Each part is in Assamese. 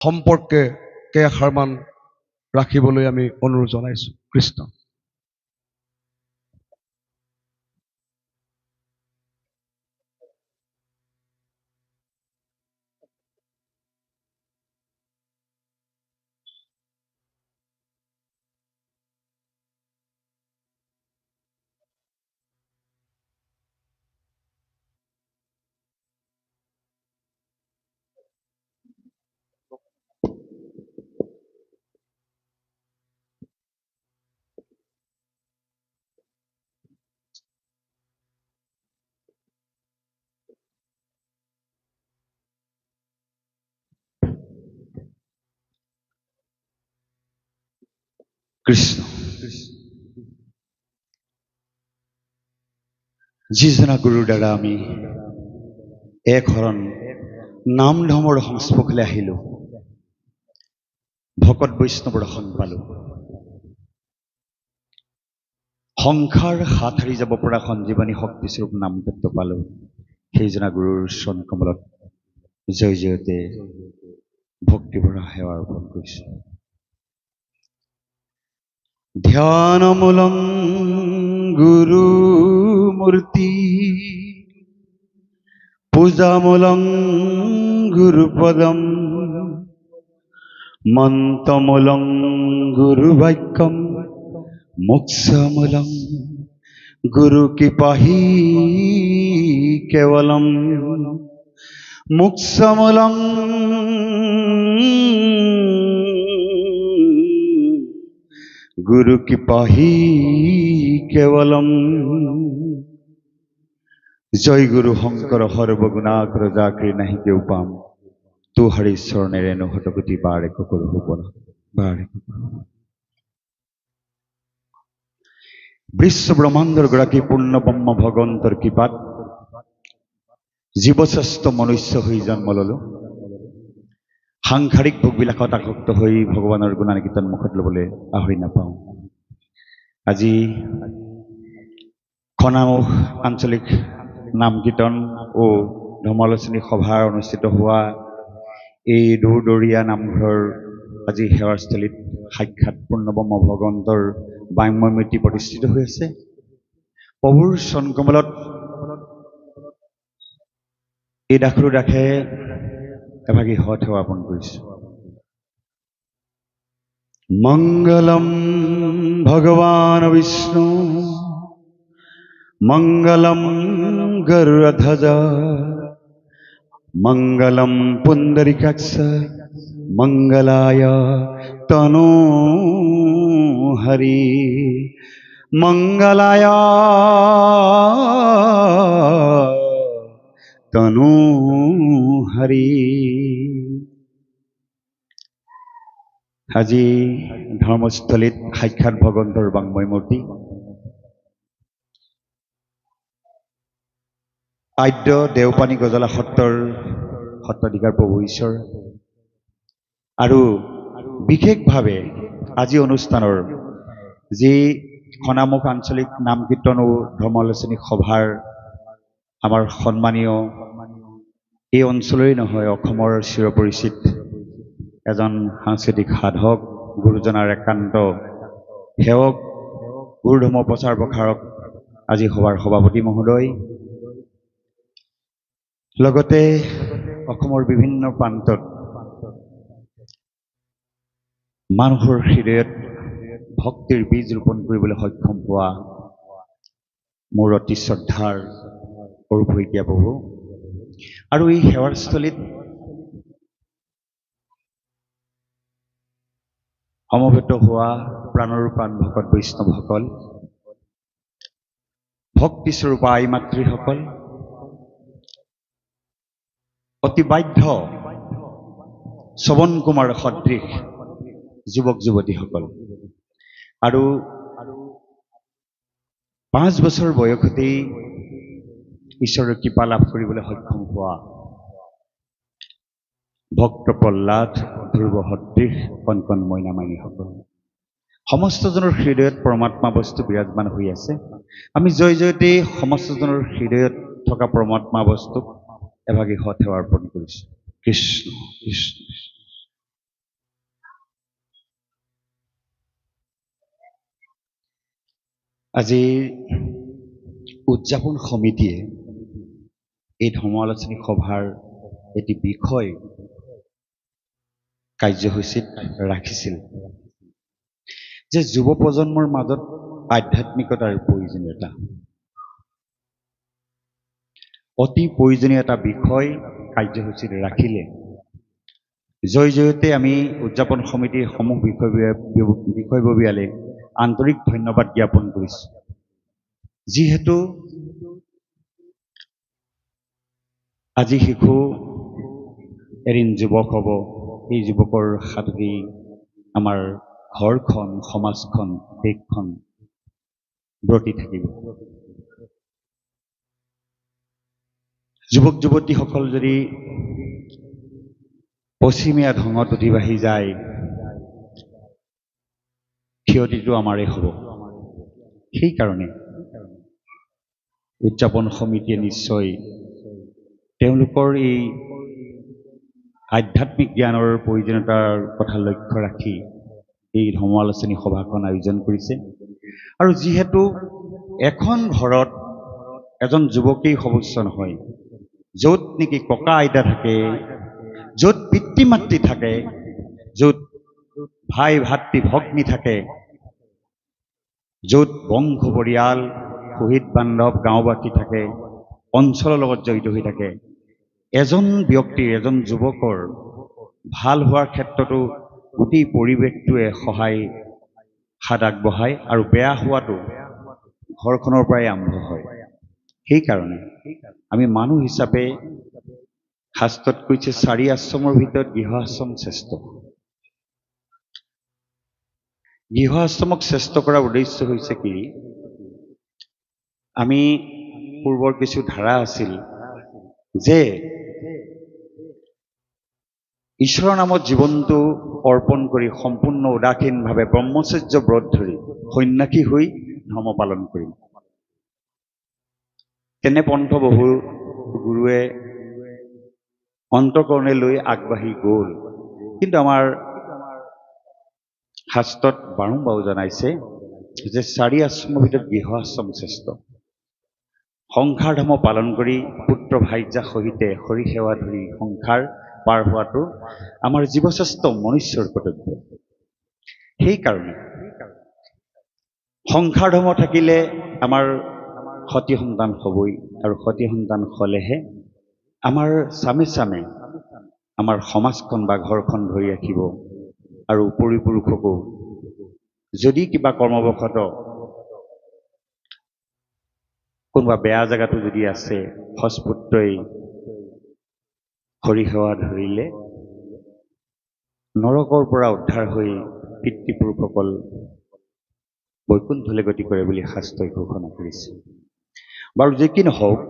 সম্পৰ্কে কেইষাৰমান ৰাখিবলৈ আমি অনুৰোধ জনাইছো। কৃষ্ণ। কৃষ্ণ। যিজনা গুৰুৰ দ্বাৰা আমি এক শৰণ নাম ধৰ্মৰ সংস্পৰ্শলৈ আহিলো, ভকত বৈষ্ণৱৰ আসন পালো, সংসাৰ হাত সাৰি যাব পৰা সঞ্জীৱনী শক্তিস্বৰূপ নাম তত্ত্ব পালো, সেইজনা গুৰুৰ চৰণ কমলত জয় জয়তে ভক্তিভৰা সেৱা অৰ্পণ কৰিছো। ধ্যানমূলং গুৰু মূৰ্তি, পূজামূলং গুৰুপদম, মন্ত্ৰমূলং গুৰু বাক্যম, মোক্ষমূলং গুৰু কৃপাহি কেৱলম, মোক্ষমূলং গুৰু কৃপাহি কেৱলম। জয় গুৰু শংকৰ সৰ্বগুণাকৰ জাকৰি নাহি কেউ পাম, তু হৰি চৰণেৰে নহতগতি বাৰে কৰো হুবন বাৰে। বিশ্ব ব্ৰহ্মাণ্ডৰ গৰাকী পূৰ্ণ ব্ৰহ্ম ভগৱন্তৰ কৃপাত জীৱশ্ৰেষ্ঠ মনুষ্য হৈ জন্ম ললো। সাংসাৰিক ভোগবিলাকত আসক্ত হৈ ভগৱানৰ গুণানুকীৰ্তন মুখত ল'বলৈ আহৰি নাপাওঁ। আজি খনামুখ আঞ্চলিক নাম কীৰ্তন ও ধৰ্মালোচনী সভাৰ অনুষ্ঠিত হোৱা এই দূৰদৰীয়া নামঘৰৰ আজি সেৱাৰস্থলীত সাক্ষাৎ পূৰ্ণব্ৰহ্ম ভগৱন্তৰ বাংময় মূৰ্তি প্ৰতিষ্ঠিত হৈ আছে। প্ৰভুৰ চৰণ কমলত এই দাসৰু দাসে এভাগী সৎ সেৱা অৰ্পণ কৰিছো। মংগলম ভগৱান বিষ্ণু, মংগলম গৰুড়ধ্বজ, মংগলম পুণ্ডৰিকাক্ষ, মংগলায় তনু হৰি, মংগলায় তনু হৰি। আজি ধৰ্মস্থলীত সাক্ষাৎ ভগৱন্তৰ বাংময় মূৰ্তি আদ্য দেওপানী গজলা সত্ৰৰ সত্ৰাধিকাৰ প্ৰভু ঈশ্বৰ আৰু বিশেষভাৱে আজি অনুষ্ঠানৰ যি খনামুখ আঞ্চলিক নাম কীৰ্তন ও ধৰ্মালোচনী সভাৰ আমাৰ সন্মানীয় এই অঞ্চলৰেই নহয় অসমৰ চিৰপৰিচিত এজন সাংস্কৃতিক সাধক, গুৰুজনাৰ একান্ত সেৱক, গুৰুধৰ্ম প্ৰচাৰ প্ৰসাৰক আজি সভাৰ সভাপতি মহোদয়, লগতে অসমৰ বিভিন্ন প্ৰান্তত মানুহৰ হৃদয়ত ভক্তিৰ বীজ ৰোপণ কৰিবলৈ সক্ষম হোৱা মোৰ অতি শ্ৰদ্ধাৰ অৰূপ শইকীয়া প্ৰভু, আৰু এই সেৱাৰস্থলীত সমবেত হোৱা প্ৰাণৰ প্ৰাণ ভকত বৈষ্ণৱসকল, ভক্তিস্বৰূপা আই মাতৃসকল, অতি বাধ্য শ্ৰৱণ কুমাৰ সদৃশ যুৱক যুৱতীসকল, আৰু 5 বছৰ বয়সতেই ঈশ্বৰৰ কৃপা লাভ কৰিবলৈ সক্ষম হোৱা ভক্ত প্ৰহ্লাদ, ধ্ৰুৱ সদৃশ কণ কণ মইনা মাইনীসকল, সমস্তজনৰ হৃদয়ত পৰমাত্মা বস্তু বিৰাজমান হৈ আছে। আমি জয় জয়তে সমস্তজনৰ হৃদয়ত থকা পৰমাত্মা বস্তুক এভাগী সৎ সেৱা অৰ্পণ কৰিছো। কৃষ্ণ কৃষ্ণ। আজি উদযাপন সমিতিয়ে এই ধৰ্ম আলোচনী সভাৰ এটি বিষয় কাৰ্যসূচীত ৰাখিছিল যে যুৱ প্ৰজন্মৰ মাজত আধ্যাত্মিকতাৰ প্ৰয়োজনীয়তা অতি প্ৰয়োজনীয় এটা বিষয় কাৰ্যসূচীত ৰাখিলে জয়তে আমি উদযাপন সমিতিৰ সমূহ বিষয়ববীয়ালে আন্তৰিক ধন্যবাদ জ্ঞাপন কৰিছোঁ যিহেতু আজি শিশু এদিন যুৱক হ'ব এই যুৱকৰ হাততেই আমাৰ ঘৰখন সমাজখন দেশখন ব্ৰতি থাকিব যুৱক যুৱতীসকল যদি পশ্চিমীয়া ঢঙত উঠি বাঢ়ি যায় ক্ষতিটো আমাৰেই হ'ব সেইকাৰণে উদযাপন সমিতিয়ে নিশ্চয় তেওঁলোকৰ এই আধ্যাত্মিক জ্ঞানৰ প্ৰয়োজনীয়তাৰ কথা লক্ষ্য ৰাখি এই ধৰ্ম আলোচনী সভাখন আয়োজন কৰিছে আৰু যিহেতু এখন ঘৰত এজন যুৱকেই সৰ্বোচ্চ নহয় য'ত নেকি ককা আইতা থাকে য'ত পিতৃ মাতৃ থাকে য'ত ভাই ভাতৃ ভগ্নী থাকে য'ত বংশ পৰিয়াল শহীদ বান্ধৱ গাঁওবাসী থাকে অঞ্চলৰ লগত জড়িত হৈ থাকে এজন ব্যক্তিৰ এজন যুৱকৰ ভাল হোৱাৰ ক্ষেত্ৰতো গোটেই পৰিৱেশটোৱে সহায় হাত আগবঢ়ায় আৰু বেয়া হোৱাটো ঘৰখনৰ পৰাই আৰম্ভ হয় সেইকাৰণে আমি মানুহ হিচাপে শাস্ত্ৰত কৈছে 4 আশ্ৰমৰ ভিতৰত গৃহ আশ্ৰম শ্ৰেষ্ঠ গৃহ আশ্ৰমক শ্ৰেষ্ঠ কৰাৰ উদ্দেশ্য হৈছে কি আমি পূৰ্বৰ কিছু ধাৰা আছিল যে ঈশ্বৰৰ নামত জীৱনটো অৰ্পণ কৰি সম্পূৰ্ণ উদাসীনভাৱে ব্ৰহ্মচৰ্য ব্ৰত ধৰি সন্ন্যাসী হৈ ধৰ্ম পালন কৰিম তেনে পন্থ বহু গুৰুৱে অন্তকৰণে লৈ আগবাঢ়ি গ'ল কিন্তু আমাৰ শাস্ত্ৰত বাৰম্বাৰ জনাইছে যে 4 আশ্ৰমৰ ভিতৰত গৃহ আশ্ৰম শ্ৰেষ্ঠ সংসাৰ ধৰ্ম পালন কৰি পুত্ৰ ভাৰ্যা সহিতে হৰি সেৱা ধৰি সংসাৰ পাৰ হোৱাটো আমাৰ জীৱশ্ৰেষ্ঠ মনুষ্যৰ কৰ্তব্য সেইকাৰণে সংসাৰ ধৰ্ম থাকিলে আমাৰ সতি সন্তান হ'বই আৰু সতি সন্তান হ'লেহে আমাৰ চামে চামে আমাৰ সমাজখন বা ঘৰখন ধৰি ৰাখিব আৰু পৰিপুৰুষকো যদি কিবা কৰ্মবশত কোনোবা বেয়া জেগাটো যদি আছে সস্পুত্ৰই হৰি সেৱা ধৰিলে নৰকৰ পৰা উদ্ধাৰ হৈ পিতৃপুৰুষসকল বৈকুণ্ঠলৈ গতি কৰে বুলি শাস্ত্ৰই ঘোষণা কৰিছে বাৰু যে কি নহওক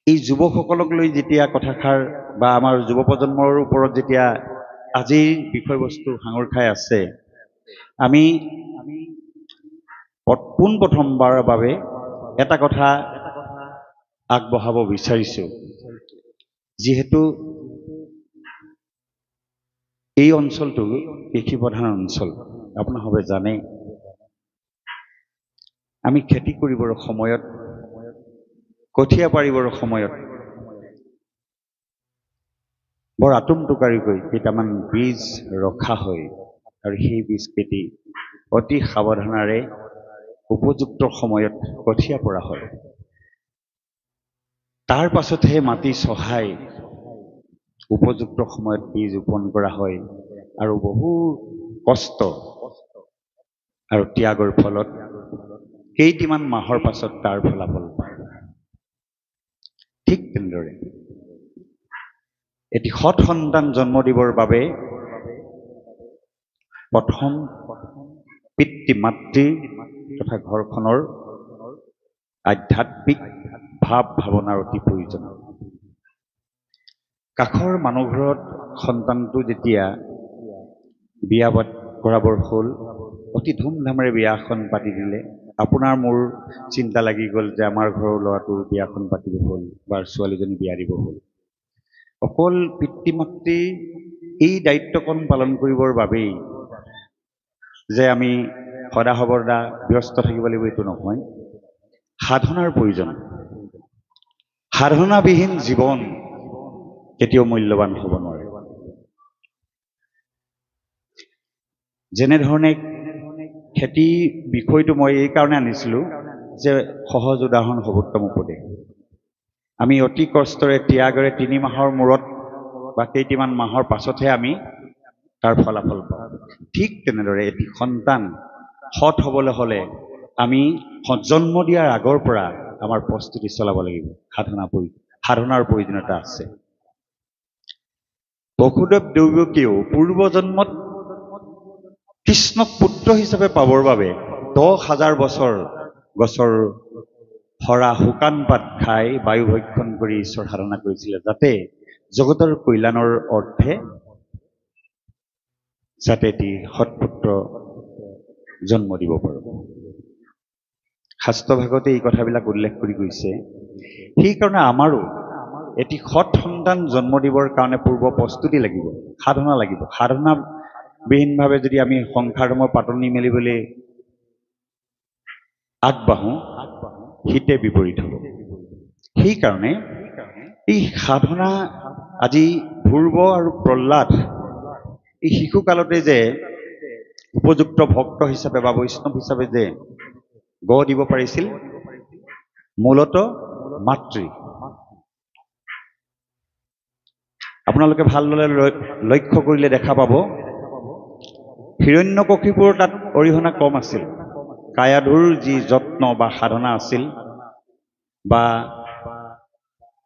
এই যুৱকসকলক লৈ যেতিয়া কথাষাৰ বা আমাৰ যুৱ প্ৰজন্মৰ ওপৰত যেতিয়া আজিৰ বিষয়বস্তু সাঙুৰ খাই আছে আমি পোনপ্ৰথমবাৰৰ বাবে এটা কথা আগবঢ়াব বিচাৰিছোঁ যিহেতু এই অঞ্চলটো কৃষি প্ৰধান অঞ্চল আপোনালোকে জানে আমি খেতি কৰিবৰ সময়ত কঠীয়া পাৰিবৰ সময়ত বৰ আতুমটোকাৰিকৈ কেইটামান বীজ ৰখা হয় আৰু সেই বীজ কেইটি অতি সাৱধানেৰে উপযুক্ত সময়ত কঠীয়া পৰা হয় তাৰ পাছতহে মাটি চহাই উপযুক্ত সময়ত বীজ ৰোপণ কৰা হয় আৰু বহু কষ্ট আৰু ত্যাগৰ ফলত কেইটিমান মাহৰ পাছত তাৰ ফলাফল পায় ঠিক তেনেদৰে এটি সৎ সন্তান জন্ম দিবৰ বাবে প্ৰথম পিতৃ মাতৃ তথা ঘৰখনৰ আধ্যাত্মিক ভাৱ ভাৱনাৰ অতি প্ৰয়োজন কাষৰ মানুহ ঘৰত সন্তানটো যেতিয়া বিয়া কৰাবৰ হ'ল অতি ধুমধামেৰে বিয়াখন পাতি দিলে আপোনাৰ মোৰ চিন্তা লাগি গ'ল যে আমাৰ ঘৰৰ ল'ৰাটো বিয়াখন পাতিব হ'ল বা ছোৱালীজনী বিয়া দিব হ'ল অকল পিতৃ মাতৃ এই দায়িত্বকণ পালন কৰিবৰ বাবেই যে আমি সদা সৰ্বদা ব্যস্ত থাকিব লাগিব এইটো নহয় সাধনাৰ প্ৰয়োজন সাধনাবিহীন জীৱন কেতিয়াও মূল্যৱান হ'ব নোৱাৰে যেনেধৰণে খেতি বিষয়টো মই এই কাৰণে আনিছিলোঁ যে সহজ উদাহৰণ সৰ্বোত্তম উপদেশ আমি অতি কষ্টৰে ত্যাগৰে 3 মাহৰ মূৰত বা কেইটামান মাহৰ পাছতহে আমি তাৰ ফলাফল পাওঁ ঠিক তেনেদৰে এটি সন্তান সৎ হ'বলৈ হ'লে আমি জন্ম দিয়াৰ আগৰ পৰা আমাৰ প্ৰস্তুতি চলাব লাগিব সাধনাৰ প্ৰয়োজনীয়তা আছে বসুদেৱ দেৱকীয়েও পূৰ্বজন্মত কৃষ্ণক পুত্ৰ হিচাপে পাবৰ বাবে 10,000 বছৰ গছৰ সৰা শুকান পাত খাই বায়ু ভক্ষণ কৰি ঈশ্বৰ সাধনা কৰিছিলে যাতে জগতৰ কল্যাণৰ অৰ্থে যাতে এটি সৎপুত্ৰ জন্ম দিব পাৰোঁ শাস্ত্ৰ ভাগতে এই কথাবিলাক উল্লেখ কৰি গৈছে সেইকাৰণে আমাৰো এটি সৎ সন্তান জন্ম দিবৰ কাৰণে পূৰ্ব প্ৰস্তুতি লাগিব সাধনা লাগিব সাধনাবিহীনভাৱে যদি আমি সংসাৰ ধৰ্মৰ পাতনি মেলিবলৈ আগবাঢ়োঁ হিতে বিপৰীত হ'ব সেইকাৰণে এই সাধনা আজি ধ্ৰুৱ আৰু প্ৰহ্লাদ এই শিশুকালতে যে উপযুক্ত ভক্ত হিচাপে বা বৈষ্ণৱ হিচাপে যে গঢ় দিব পাৰিছিল মূলতঃ মাতৃ আপোনালোকে ভালদৰে লক্ষ্য কৰিলে দেখা পাব হিৰণ্যকশিপুৰ তাত অৰিহণা কম আছিল কায়াধুৰ যি যত্ন বা সাধনা আছিল বা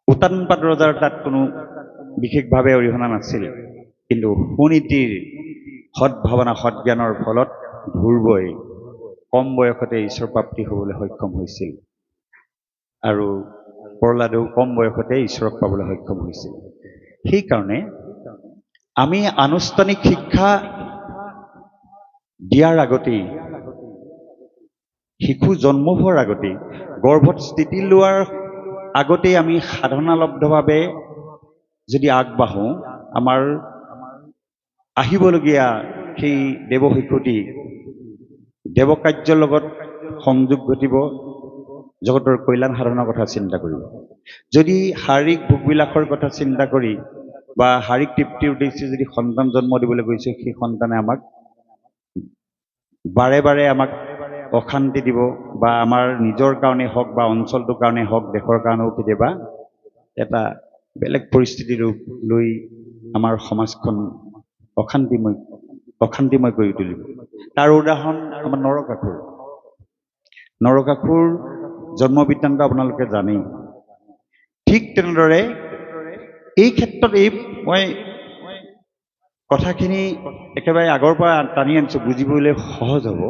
উত্তানপাত ৰজাৰ তাত কোনো বিশেষভাৱে অৰিহণা নাছিল কিন্তু সুনীতিৰ সদ্ভাৱনা সৎজ্ঞানৰ ফলত ধ্ৰুৱই কম বয়সতে ঈশ্বৰ প্ৰাপ্তি হ'বলৈ সক্ষম হৈছিল আৰু প্ৰহ্লাদেও কম বয়সতে ঈশ্বৰক পাবলৈ সক্ষম হৈছিল সেইকাৰণে আমি আনুষ্ঠানিক শিক্ষা দিয়াৰ আগতেই শিশু জন্ম হোৱাৰ আগতেই গৰ্ভত স্থিতি লোৱাৰ আগতেই আমি সাধনালব্ধভাৱে যদি আগবাঢ়োঁ আমাৰ আহিবলগীয়া সেই দেৱশিশুটি দেৱকাৰ্যৰ লগত সংযোগ ঘটিব জগতৰ কল্যাণ সাধনৰ কথা চিন্তা কৰিব যদি শাৰীৰিক ভোগবিলাসৰ কথা চিন্তা কৰি বা শাৰীৰিক তৃপ্তিৰ উদ্দেশ্যে যদি সন্তান জন্ম দিবলৈ গৈছে সেই সন্তানে আমাক বাৰে বাৰে আমাক অশান্তি দিব বা আমাৰ নিজৰ কাৰণে হওক বা অঞ্চলটোৰ কাৰণে হওক দেশৰ কাৰণেও কেতিয়াবা এটা বেলেগ পৰিস্থিতি ৰূপ লৈ আমাৰ সমাজখন অশান্তিময় কৰি তুলিব তাৰ উদাহৰণ আমাৰ নৰকাসুৰ জন্ম বৃত্তান্ত আপোনালোকে জানেই ঠিক তেনেদৰে এই ক্ষেত্ৰত মই কথাখিনি একেবাৰে আগৰ পৰা টানি আনিছোঁ বুজিবলৈ সহজ হ'ব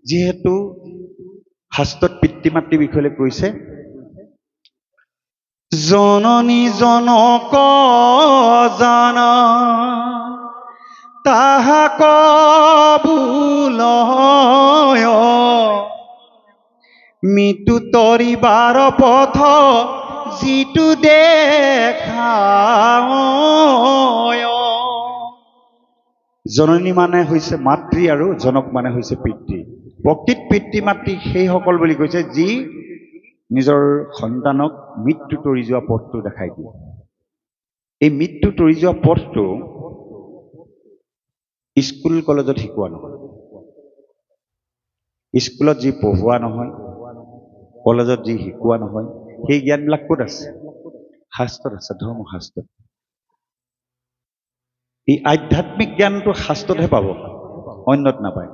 যিহেতু শাস্ত্ৰত পিতৃ মাতৃৰ বিষয়ে কৈছে জননী জনক জানা তাহাক ভুলয় মৃত্যু তৰিবাৰ পথ যিটো দেখায় জননী মানে হৈছে মাতৃ আৰু জনক মানে হৈছে পিতৃ প্ৰকৃত পিতৃ মাতৃ সেইসকল বুলি কৈছে যি নিজৰ সন্তানক মৃত্যু তৰি যোৱা পথটো দেখাই দিয়ে এই মৃত্যু তৰি যোৱা পথটো স্কুল কলেজত শিকোৱা নহয় স্কুলত যি পঢ়োৱা নহয় কলেজত যি শিকোৱা নহয় সেই জ্ঞানবিলাক ক'ত আছে শাস্ত্ৰত আছে ধৰ্মশাস্ত্ৰত এই আধ্যাত্মিক জ্ঞানটো শাস্ত্ৰতহে পাব অন্যত নাপায়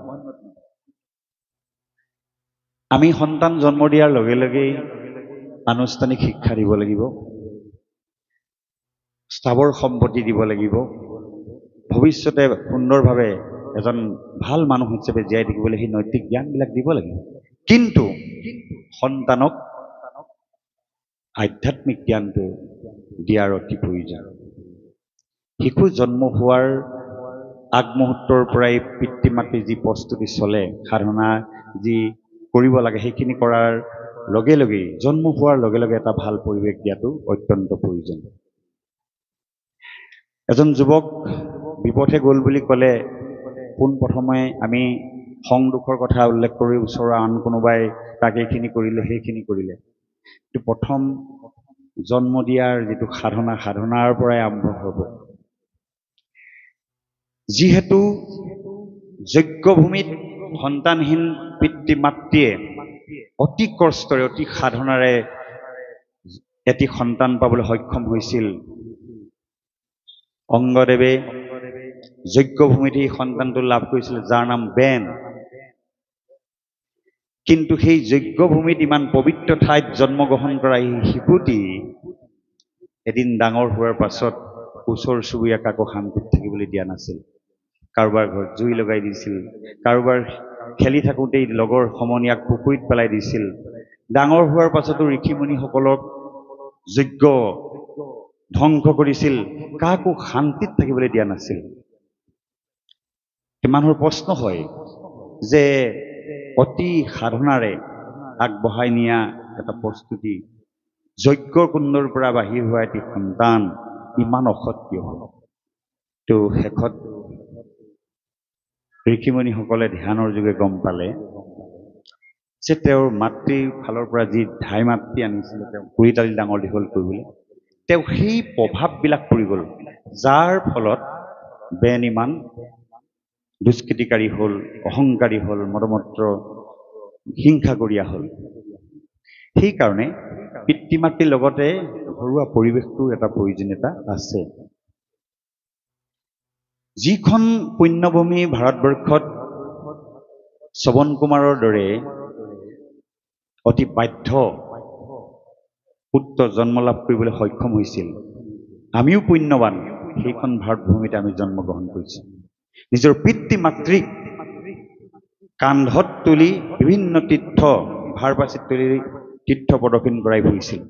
আমি সন্তান জন্ম দিয়াৰ লগে লগেই আনুষ্ঠানিক শিক্ষা দিব লাগিব স্থাৱৰ সম্পত্তি দিব লাগিব ভৱিষ্যতে সুন্দৰভাৱে এজন ভাল মানুহ হিচাপে জীয়াই থাকিবলৈ সেই নৈতিক জ্ঞানবিলাক দিব লাগিব কিন্তু সন্তানক আধ্যাত্মিক জ্ঞানটো দিয়াৰ অতি প্ৰয়োজন শিশু জন্ম হোৱাৰ আগমুহূৰ্তৰ পৰাই পিতৃ মাতৃ যি প্ৰস্তুতি চলে সাধনা যি কৰিব লাগে সেইখিনি কৰাৰ লগে লগেই জন্ম হোৱাৰ লগে লগে এটা ভাল পৰিৱেশ দিয়াটো অত্যন্ত প্ৰয়োজন এজন যুৱক বিপথে গ'ল বুলি ক'লে পোনপ্ৰথমে আমি সং দুখৰ কথা উল্লেখ কৰি ওচৰৰ আন কোনোবাই তাক এইখিনি কৰিলে সেইখিনি কৰিলে। কিন্তু প্ৰথম জন্ম দিয়াৰ যিটো সাধনাৰ পৰাই আৰম্ভ হ'ব। যিহেতু যজ্ঞভূমিত সন্তানহীন পিতৃ মাতৃয়ে অতি কষ্টৰে অতি সাধনাৰে এটি সন্তান পাবলৈ সক্ষম হৈছিল, অংগদেৱে যজ্ঞভূমিত এই সন্তানটো লাভ কৰিছিল, যাৰ নাম বেন। কিন্তু সেই যজ্ঞভূমিত ইমান পবিত্ৰ ঠাইত জন্মগ্ৰহণ কৰা এই শিশুটি এদিন ডাঙৰ হোৱাৰ পাছত ওচৰ চুবুৰীয়া কাকো শান্তিত থাকিবলৈ দিয়া নাছিল। কাৰোবাৰ ঘৰত জুই লগাই দিছিল, কাৰোবাৰ খেলি থাকোঁতেই লগৰ সমনীয়াক পুখুৰীত পেলাই দিছিল। ডাঙৰ হোৱাৰ পাছতো ঋষিমুনিসকলক যজ্ঞ ধ্বংস কৰিছিল, কাকো শান্তিত থাকিবলৈ দিয়া নাছিল। মানুহৰ প্ৰশ্ন হয় যে অতি সাধনাৰে আগবঢ়াই নিয়া এটা প্ৰস্তুতি, যজ্ঞৰ কুণ্ডৰ পৰা বাহিৰ হোৱা এটি সন্তান ইমান অসৎ কিয় হ'ল? তো শেষত ঋষিমুনিসকলে ধ্যানৰ যোগে গম পালে যে তেওঁৰ মাতৃৰ ফালৰ পৰা যি ধাই মাতৃ আনিছিলে তেওঁ কুৰি তালি ডাঙৰ দীঘল কৰিবলৈ, তেওঁ সেই প্ৰভাৱবিলাক পৰি গ'ল, যাৰ ফলত বেন ইমান দুষ্কৃতিকাৰী হ'ল, অহংকাৰী হ'ল, মদমত্ৰ হিংসাকৰীয়া হ'ল। সেইকাৰণে পিতৃ মাতৃৰ লগতে ঘৰুৱা পৰিৱেশটোৰ এটা প্ৰয়োজনীয়তা আছে। যিখন পুণ্যভূমি ভাৰতবৰ্ষত শ্ৰৱণ কুমাৰৰ দৰে অতি বাধ্য পুত্ৰ জন্ম লাভ কৰিবলৈ সক্ষম হৈছিল, আমিও পুণ্যৱান, সেইখন ভাৰতভূমিতে আমি জন্মগ্ৰহণ কৰিছোঁ। নিজৰ পিতৃ মাতৃক কান্ধত তুলি বিভিন্ন তীৰ্থ ভাৰপাচিত তুলি তীৰ্থ প্ৰদৰ্শন কৰাই ফুৰিছিল।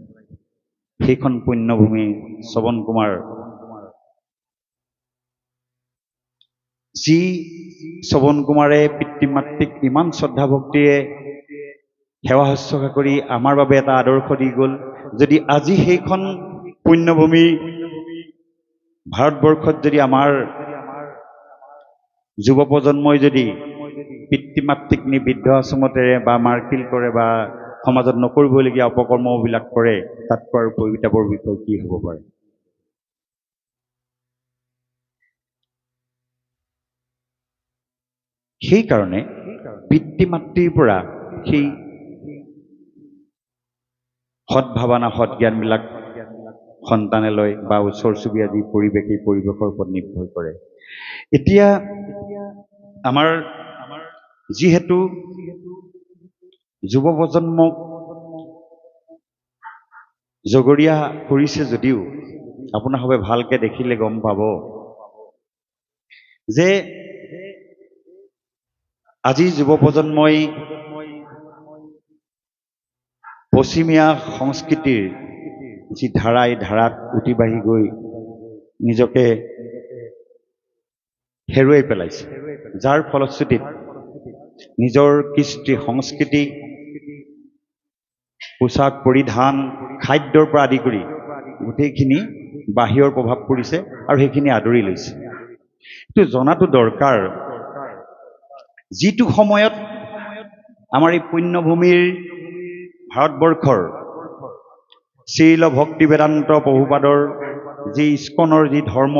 সেইখন পুণ্যভূমি শ্ৰৱণ কুমাৰ, যি শ্ৰৱণ কুমাৰে পিতৃ মাতৃক ইমান শ্ৰদ্ধা ভক্তিৰে সেৱা শুশ্ৰূষা কৰি আমাৰ বাবে এটা আদৰ্শ দি গ'ল। যদি আজি সেইখন পুণ্যভূমি ভাৰতবৰ্ষত যদি আমাৰ যুৱ প্ৰজন্মই যদি পিতৃ মাতৃক নি বৃদ্ধ আশ্ৰমত এৰে বা মাৰপিল কৰে বা সমাজত নকৰিবলগীয়া অপকৰ্মবিলাক কৰে, তাতকৈ আৰু পৰিতাপৰ বিষয় কি হ'ব পাৰে? সেইকাৰণে পিতৃ মাতৃৰ পৰা সেই সৎভাৱনা সৎজ্ঞানবিলাক সন্তানে লয় বা ওচৰ চুবুৰীয়া যি পৰিৱেশ, এই পৰিৱেশৰ ওপৰত নিৰ্ভৰ কৰে। এতিয়া আমাৰ যিহেতু যুৱ প্ৰজন্মক জগৰীয়া কৰিছে যদিও আপোনালোকে ভালকে দেখিলে গম পাব যে আজি যুৱ প্ৰজন্মই পশ্চিমীয়া সংস্কৃতিৰ যি ধাৰা, এই ধাৰাত উঠি বাঢ়ি গৈ নিজকে হেৰুৱাই পেলাইছে, যাৰ ফলশ্ৰুতিত নিজৰ কৃষ্টি সংস্কৃতি, পোচাক পৰিধান, খাদ্যৰ পৰা আদি কৰি গোটেইখিনি বাহিৰৰ প্ৰভাৱ পৰিছে আৰু সেইখিনি আদৰি লৈছে। এইটো জনাটো দৰকাৰ, যিটো সময়ত আমাৰ এই পুণ্যভূমিৰ ভাৰতবৰ্ষৰ শ্ৰীল ভক্তি বেদান্ত প্ৰভুপাদৰ যি ইস্কনৰ যি ধৰ্ম,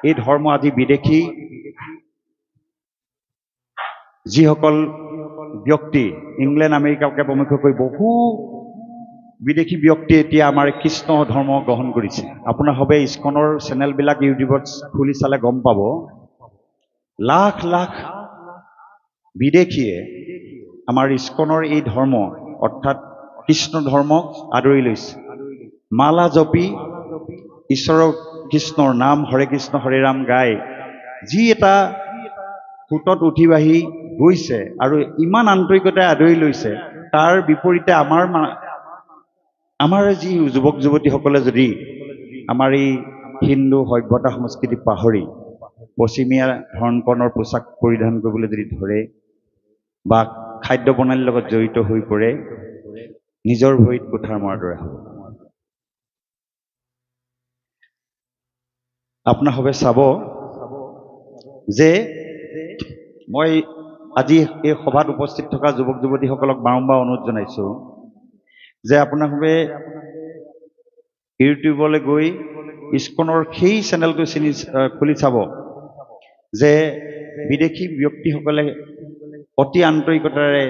এই ধৰ্ম আজি বিদেশী যিসকল ব্যক্তি, ইংলেণ্ড আমেৰিকাকে প্ৰমুখ কৰি বহু বিদেশী ব্যক্তি এতিয়া আমাৰ কৃষ্ণ ধৰ্ম গ্ৰহণ কৰিছে। আপোনাৰ হবে ইস্কনৰ চেনেলবিলাক ইউটিউবত খুলি চালে গম পাব, লাখ লাখ বিদেশীয়ে আমাৰ ইস্কনৰ এই ধৰ্ম অৰ্থাৎ কৃষ্ণ ধৰ্মক আদৰি লৈছে। মালা জপি ঈশ্বৰৰ কৃষ্ণৰ নাম হৰে কৃষ্ণ হৰে ৰাম গাই যি এটা সোঁতত উঠি বাঢ়ি গৈছে আৰু ইমান আন্তৰিকতাৰে আদৰি লৈছে, তাৰ বিপৰীতে আমাৰ যি যুৱক যুৱতীসকলে যদি আমাৰ এই হিন্দু সভ্যতা সংস্কৃতি পাহৰি পশ্চিমীয়া ধৰণ কৰ্ণৰ পোচাক পৰিধান কৰিবলৈ যদি ধৰে বা খাদ্য প্ৰণালীৰ লগত জড়িত হৈ পৰে, নিজৰ ভৰিত কুঠাৰ মৰাৰ দৰে হ'ব। আপোনালোকে চাব যে মই আজি এই সভাত উপস্থিত থকা যুৱক যুৱতীসকলক বাৰম্বাৰ অনুৰোধ জনাইছোঁ যে আপোনালোকে ইউটিউবলৈ গৈ ইস্কনৰ সেই চেনেলটো খুলি চাব যে বিদেশী ব্যক্তিসকলে অতি আন্তৰিকতাৰে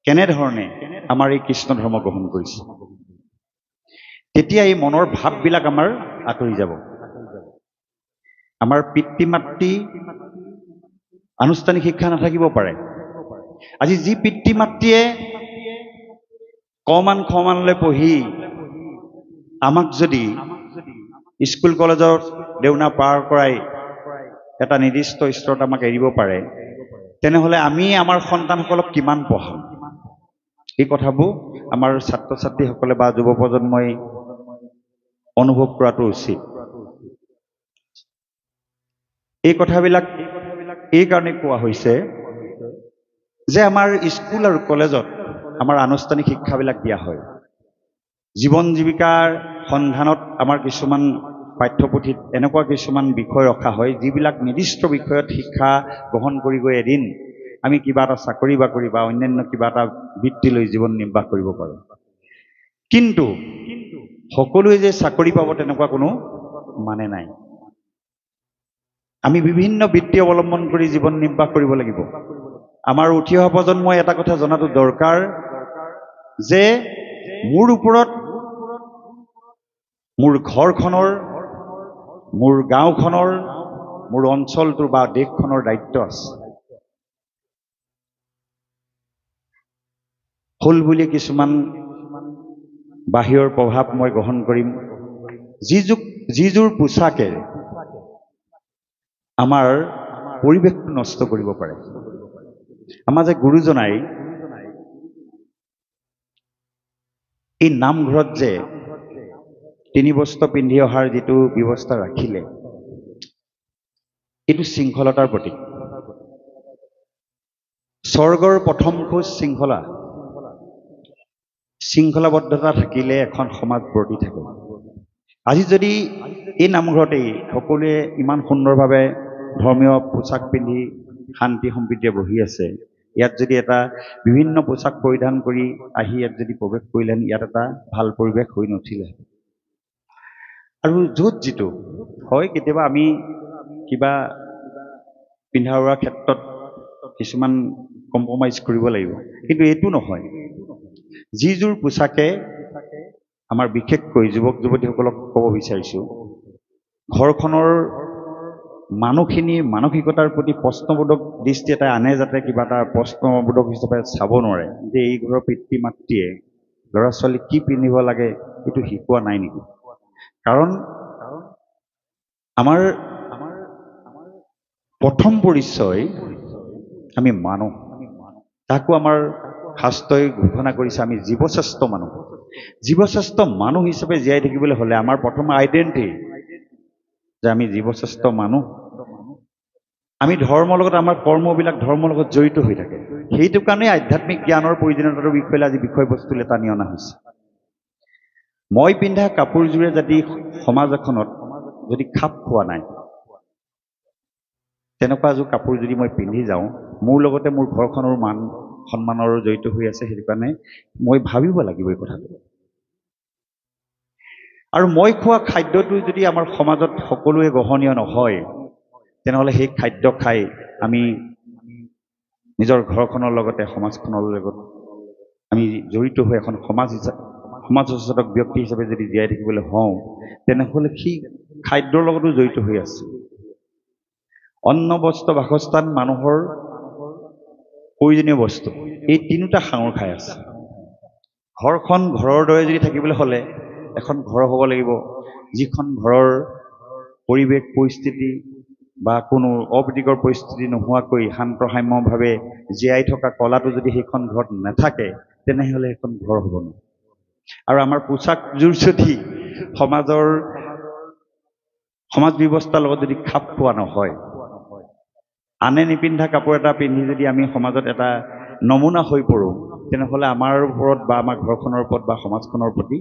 কেনেধৰণে আমাৰ এই কৃষ্ণ ধৰ্ম গ্ৰহণ কৰিছে। তেতিয়া এই মনৰ ভাৱবিলাক আমাৰ আঁতৰি যাব। আমাৰ পিতৃ মাতৃ আনুষ্ঠানিক শিক্ষা নাথাকিব পাৰে। আজি যি পিতৃ মাতৃয়ে কমান খমানলৈ পঢ়ি আমাক যদি স্কুল কলেজৰ দেওনা পাৰ কৰাই এটা নিৰ্দিষ্ট স্তৰত আমাক এৰিব পাৰে, তেনেহ'লে আমি আমাৰ সন্তানসকলক কিমান পঢ়াম? এই কথাবোৰ আমাৰ ছাত্ৰ ছাত্ৰীসকলে বা যুৱ প্ৰজন্মই অনুভৱ কৰাটো উচিত। এই কথাবিলাক এই কাৰণে কোৱা হৈছে যে আমাৰ স্কুল আৰু কলেজত আমাৰ আনুষ্ঠানিক শিক্ষাবিলাক দিয়া হয়। জীৱন জীৱিকাৰ সন্ধানত আমাৰ কিছুমান পাঠ্যপুথিত এনেকুৱা কিছুমান বিষয় ৰখা হয় যিবিলাক নিৰ্দিষ্ট বিষয়ত শিক্ষা গ্ৰহণ কৰি গৈ এদিন আমি কিবা এটা চাকৰি বাকৰি বা অন্যান্য কিবা এটা বৃত্তি লৈ জীৱন নিৰ্বাহ কৰিব পাৰোঁ। কিন্তু সকলোৱে যে চাকৰি পাব তেনেকুৱা কোনো মানে নাই। আমি বিভিন্ন বৃত্তি অৱলম্বন কৰি জীৱন নিৰ্বাহ কৰিব লাগিব। আমাৰ উঠি অহা প্ৰজন্মই এটা কথা জনাটো দৰকাৰ যে মোৰ ওপৰত মোৰ ঘৰখনৰ, মোৰ গাঁওখনৰ, মোৰ অঞ্চলটোৰ বা দেশখনৰ দায়িত্ব আছে। ফুল বুলি কিছুমান বাহিৰৰ প্ৰভাৱ মই গ্ৰহণ কৰিম। যিযোৰ পোছাকে আমাৰ পৰিৱেশটো নষ্ট কৰিব পাৰে। আমাৰ যে গুৰুজনাই এই নামঘৰত যে 3 বস্ত্ৰ পিন্ধি অহাৰ যিটো ব্যৱস্থা ৰাখিলে, এইটো শৃংখলতাৰ প্ৰতীক। স্বৰ্গৰ প্ৰথম খোজ শৃংখলা। শৃংখলাবদ্ধতা থাকিলে এখন সমাজ বৰ্তি থাকে। আজি যদি এই নামঘৰতেই সকলোৱে ইমান সুন্দৰভাৱে ধৰ্মীয় পোছাক পিন্ধি শান্তি সম্প্ৰীতিৰে বহি আছে, ইয়াত যদি এটা বিভিন্ন পোছাক পৰিধান কৰি আহি ইয়াত যদি প্ৰৱেশ কৰিলেন, ইয়াত এটা ভাল পৰিৱেশ হৈ নুঠিলে। আৰু য'ত যিটো হয়, কেতিয়াবা আমি কিবা পিন্ধা উৰাৰ ক্ষেত্ৰত কিছুমান কম্প্ৰমাইজ কৰিব লাগিব, কিন্তু এইটো নহয়। যিযোৰ পোছাকে আমাৰ বিশেষকৈ যুৱক যুৱতীসকলক ক'ব বিচাৰিছোঁ, ঘৰখনৰ মানুহখিনিৰ মানসিকতাৰ প্ৰতি প্ৰশ্নবোধক দৃষ্টি এটা আনে যাতে কিবা এটা প্ৰশ্নবোধক হিচাপে চাব নোৱাৰে যে এই ঘৰৰ পিতৃ মাতৃয়ে ল'ৰা ছোৱালীক কি পিন্ধিব লাগে এইটো শিকোৱা নাই নেকি। কাৰণ আমাৰ প্ৰথম পৰিচয় আমি মানুহ। তাকো আমাৰ শাস্ত্ৰই ঘোষণা কৰিছে আমি জীৱশ্ৰেষ্ঠ মানুহ। জীৱশ্ৰেষ্ঠ মানুহ হিচাপে জীয়াই থাকিবলৈ হ'লে আমাৰ প্ৰথম আইডেণ্টিটি যে আমি জীৱশ্ৰেষ্ঠ মানুহ। আমি ধৰ্মৰ লগত আমাৰ কৰ্মবিলাক ধৰ্মৰ লগত জড়িত হৈ থাকে। সেইটো কাৰণে আধ্যাত্মিক জ্ঞানৰ প্ৰয়োজনীয়তাৰ বিষয়লৈ আজি বিষয়বস্তুলৈ টানি অনা হৈছে। মই পিন্ধা কাপোৰযোৰে যদি সমাজ এখনত যদি খাপ খোৱা নাই, তেনেকুৱা এযোৰ কাপোৰ যদি মই পিন্ধি যাওঁ, মোৰ লগতে মোৰ ঘৰখনৰ মান সন্মানৰো জড়িত হৈ আছে। সেইটো কাৰণে মই ভাবিব লাগিব এই কথাটো। আৰু মই খোৱা খাদ্যটো যদি আমাৰ সমাজত সকলোৱে গ্ৰহণীয় নহয়, তেনেহ'লে সেই খাদ্য খাই আমি নিজৰ ঘৰখনৰ লগতে সমাজখনৰ লগত আমি জড়িত হৈ এখন সমাজ সচেতন ব্যক্তি হিচাপে যদি জীয়াই থাকিবলৈ হওঁ, তেনেহ'লে সেই খাদ্যৰ লগতো জড়িত হৈ আছে। অন্ন বস্ত্ৰ বাসস্থান মানুহৰ প্ৰয়োজনীয় বস্তু, এই তিনিটা সাঙুৰ খাই আছে। ঘৰখন ঘৰৰ দৰে যদি থাকিবলৈ হ'লে এখন ঘৰ হ'ব লাগিব, যিখন ঘৰৰ পৰিৱেশ পৰিস্থিতি বা কোনো অপ্ৰীতিকৰ পৰিস্থিতি নোহোৱাকৈ শান্তসাম্যভাৱে জীয়াই থকা কলাটো যদি সেইখন ঘৰত নাথাকে, তেনেহ'লে সেইখন ঘৰ হ'ব নোৱাৰে। আৰু আমাৰ পোছাকযোৰ যদি সমাজ ব্যৱস্থাৰ লগত যদি খাপ খোৱা নহয়, আনে নিপিন্ধা কাপোৰ এটা পিন্ধি যদি আমি সমাজত এটা নমুনা হৈ পৰোঁ, তেনেহ'লে আমাৰ ওপৰত বা আমাৰ ঘৰখনৰ ওপৰত বা সমাজখনৰ প্ৰতি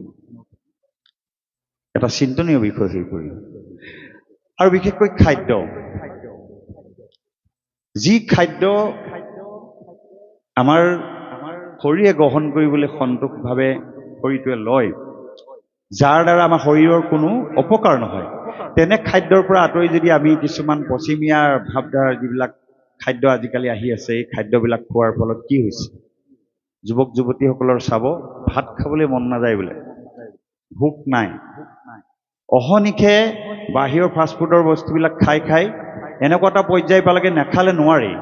এটা চিন্তনীয় বিষয় হৈ পৰিব। আৰু বিশেষকৈ খাদ্য, যি খাদ্য আমাৰ শৰীৰে গ্ৰহণ কৰিবলৈ সন্তোষভাৱে শৰীৰটোৱে লয়, যাৰ দ্বাৰা আমাৰ শৰীৰৰ কোনো অপকাৰ নহয়, তেনে খাদ্যৰ পৰা আঁতৰি যদি আমি কিছুমান পশ্চিমীয়া ভাৱধাৰাৰ যিবিলাক খাদ্য আজিকালি আহি আছে, এই খাদ্যবিলাক খোৱাৰ ফলত কি হৈছে? যুৱক যুৱতীসকলৰ চাব, ভাত খাবলৈ মন নাযায় বোলে, ভোক নাই, অহনিশে বাহিৰৰ ফাষ্টফুডৰ বস্তুবিলাক খাই খাই এনেকুৱা এটা পৰ্যায় পালেগে নাখালে নোৱাৰি।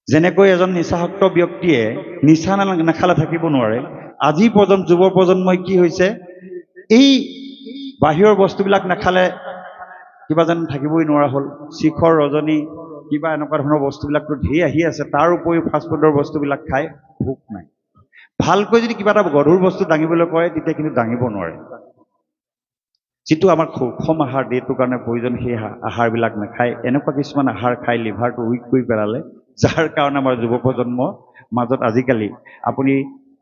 যেনেকৈ এজন নিচাসক্ত ব্যক্তিয়ে নিচা নাখালে থাকিব নোৱাৰে, আজি যুৱ প্ৰজন্মই কি হৈছে, এই বাহিৰৰ বস্তুবিলাক নাখালে কিবা যেন থাকিবই নোৱাৰা হ'ল। শিখৰ ৰজনী কিবা এনেকুৱা ধৰণৰ বস্তুবিলাকতো ঢেৰ আহি আছে, তাৰ উপৰিও ফাষ্টফুডৰ বস্তুবিলাক খাই ভোক নাই। ভালকৈ যদি কিবা এটা গধুৰ বস্তু দাঙিবলৈ কয় তেতিয়া কিন্তু দাঙিব নোৱাৰে। যিটো আমাৰ সুষম আহাৰ দেহটোৰ কাৰণে প্ৰয়োজন, সেই আহাৰবিলাক নাখায়, এনেকুৱা কিছুমান আহাৰ খাই লিভাৰটো উইক কৰি পেলালে, যাৰ কাৰণে আমাৰ যুৱ প্ৰজন্মৰ মাজত আজিকালি আপুনি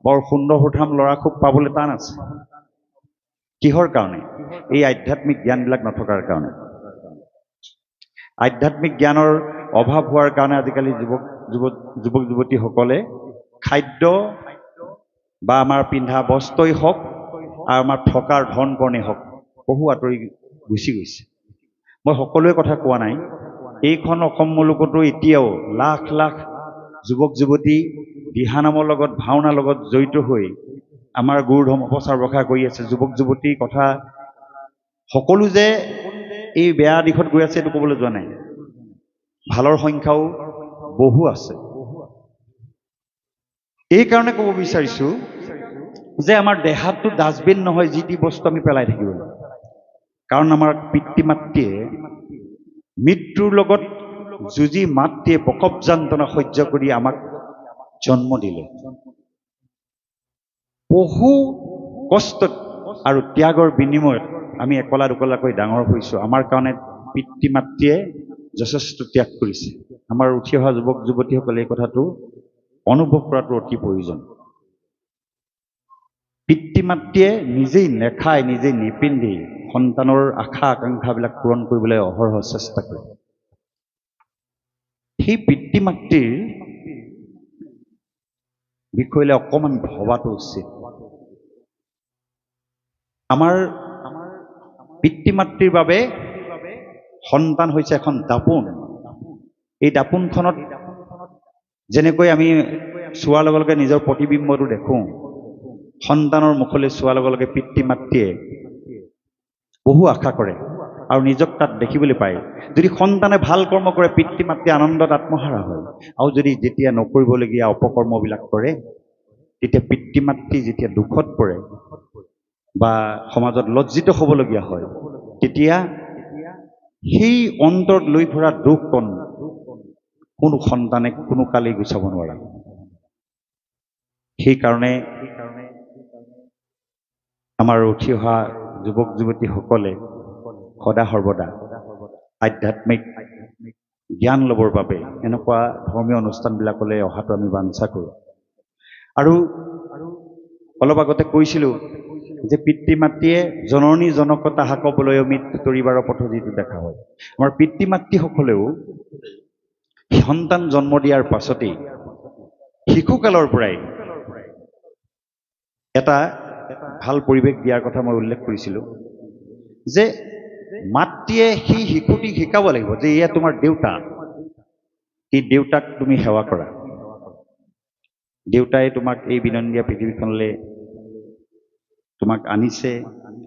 বৰ সুন্দৰ সুঠাম ল'ৰা খুব পাবলৈ টান আছে। কিহৰ কাৰণে? এই আধ্যাত্মিক জ্ঞানবিলাক নথকাৰ কাৰণে। আধ্যাত্মিক জ্ঞানৰ অভাৱ হোৱাৰ কাৰণে আজিকালি যুৱক যুৱতীসকলে খাদ্য বা আমাৰ পিন্ধা বস্ত্ৰই হওক আৰু আমাৰ থকাৰ ধন কৰ্ণেই হওক বহু আঁতৰি গুচি গৈছে। মই সকলোৱে কথা কোৱা নাই, এইখন অসম মুলুকতো এতিয়াও লাখ লাখ যুৱক যুৱতী দিহানামৰ লগত ভাওনাৰ লগত জড়িত হৈ আমাৰ গুৰুধৰ্ম প্ৰচাৰ প্ৰসাৰ কৰি আছে। যুৱক যুৱতীৰ কথা সকলো যে এই বেয়া দিশত গৈ আছে এইটো ক'বলৈ যোৱা নাই, ভালৰ সংখ্যাও বহু আছে। এই কাৰণে ক'ব বিচাৰিছো যে আমাৰ দেহাটো ডাষ্টবিন নহয় যি টি বস্তু আমি পেলাই থাকিব লাগে। কাৰণ আমাৰ পিতৃ মাতৃয়ে মৃত্যুৰ লগত যুঁজি মাতৃয়ে প্ৰকোপ যন্ত্ৰণা সহ্য কৰি আমাক জন্ম দিলে। বহু কষ্টত আৰু ত্যাগৰ বিনিময়ত আমি একলা দুকলাকৈ ডাঙৰ হৈছোঁ। আমাৰ কাৰণে পিতৃ মাতৃয়ে যথেষ্ট ত্যাগ কৰিছে। আমাৰ উঠি অহা যুৱক যুৱতীসকলে এই কথাটো অনুভৱ কৰাটো অতি প্ৰয়োজন। পিতৃ মাতৃয়ে নিজেই নেখায়, নিজেই নিপিন্ধি সন্তানৰ আশা আকাংক্ষাবিলাক পূৰণ কৰিবলৈ অহৰহ চেষ্টা কৰে। সেই পিতৃ মাতৃৰ বিষয়লৈ অকণমান ভবাটো উচিত। আমাৰ পিতৃ মাতৃৰ বাবে সন্তান হৈছে এখন দাপোন। এই দাপোনখনত যেনেকৈ আমি চোৱাৰ লগে লগে নিজৰ প্ৰতিবিম্বটো দেখোঁ, সন্তানৰ মুখলৈ চোৱাৰ লগে লগে পিতৃ মাতৃয়ে বহু আশা কৰে আৰু নিজক তাত দেখিবলৈ পায়। যদি সন্তানে ভাল কৰ্ম কৰে, পিতৃ মাতৃ আনন্দত আত্মহাৰা হয়, আৰু যদি যেতিয়া নকৰিবলগীয়া অপকৰ্মবিলাক কৰে, তেতিয়া পিতৃ মাতৃ যেতিয়া দুখত পৰে বা সমাজত লজ্জিত হ'বলগীয়া হয়, তেতিয়া সেই অন্তৰত লৈ ফুৰা দুখকণ কোনো সন্তানে কোনো কালেই গুচাব নোৱাৰে। সেইকাৰণে আমাৰ উঠি অহা যুৱক যুৱতীসকলে সদা সৰ্বদা আধ্যাত্মিক জ্ঞান ল'বৰ বাবে এনেকুৱা ধৰ্মীয় অনুষ্ঠানবিলাকলৈ অহাটো আমি বাঞ্ছা কৰোঁ। আৰু অলপ আগতে কৈছিলোঁ যে পিতৃ মাতৃয়ে জননী জনক তাহাক বলয় মৃত্যু তৰিবাৰ পথ যিটো দেখা হয়, আমাৰ পিতৃ মাতৃসকলেও সন্তান জন্ম দিয়াৰ পাছতেই শিশুকালৰ পৰাই এটা ভাল পৰিৱেশ দিয়াৰ কথা মই উল্লেখ কৰিছিলোঁ যে মাতৃয়ে সেই শিশুটিক শিকাব লাগিব যে এয়া তোমাৰ দেউতা, এই দেউতাক তুমি সেৱা কৰা। দেউতাই তোমাক এই বিনন্দীয়া পৃথিৱীখনলৈ তোমাক আনিছে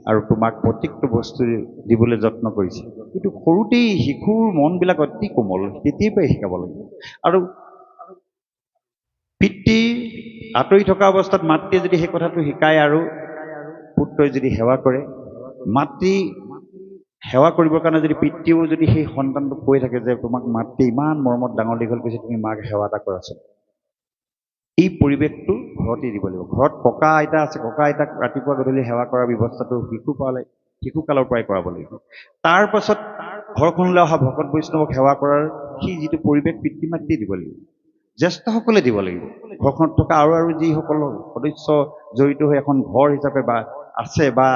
আৰু তোমাক প্ৰত্যেকটো বস্তু দিবলৈ যত্ন কৰিছে। কিন্তু সৰুতেই শিশুৰ মনবিলাক অতি কোমল, তেতিয়াৰ পৰাই শিকাব লাগিব। আৰু পিতৃ আঁতৰি থকা অৱস্থাত মাতৃয়ে যদি সেই কথাটো শিকায় আৰু পুত্ৰই যদি সেৱা কৰে, মাতৃ সেৱা কৰিবৰ কাৰণে যদি পিতৃও যদি সেই সন্তানটোক কৈ থাকে যে তোমাক মাতৃ ইমান মৰমত ডাঙৰ দীঘল কৰিছে, তুমি মাক সেৱা এটা কৰাচোন, এই পৰিৱেশটো ঘৰতেই দিব লাগিব। ঘৰত ককা আইতা আছে, ককা আইতাক ৰাতিপুৱা গধূলি সেৱা কৰাৰ ব্যৱস্থাটো শিশুকালৰ পৰাই কৰাব লাগিব। তাৰ পাছত ঘৰখনলৈ অহা ভকত বৈষ্ণৱক সেৱা কৰাৰ সেই যিটো পৰিৱেশ পিতৃ মাতৃয়ে দিব লাগিব, জ্যেষ্ঠসকলে দিব লাগিব। ঘৰখনত থকা আৰু যিসকল সদস্য জড়িত হৈ এখন ঘৰ হিচাপে বা আছে বা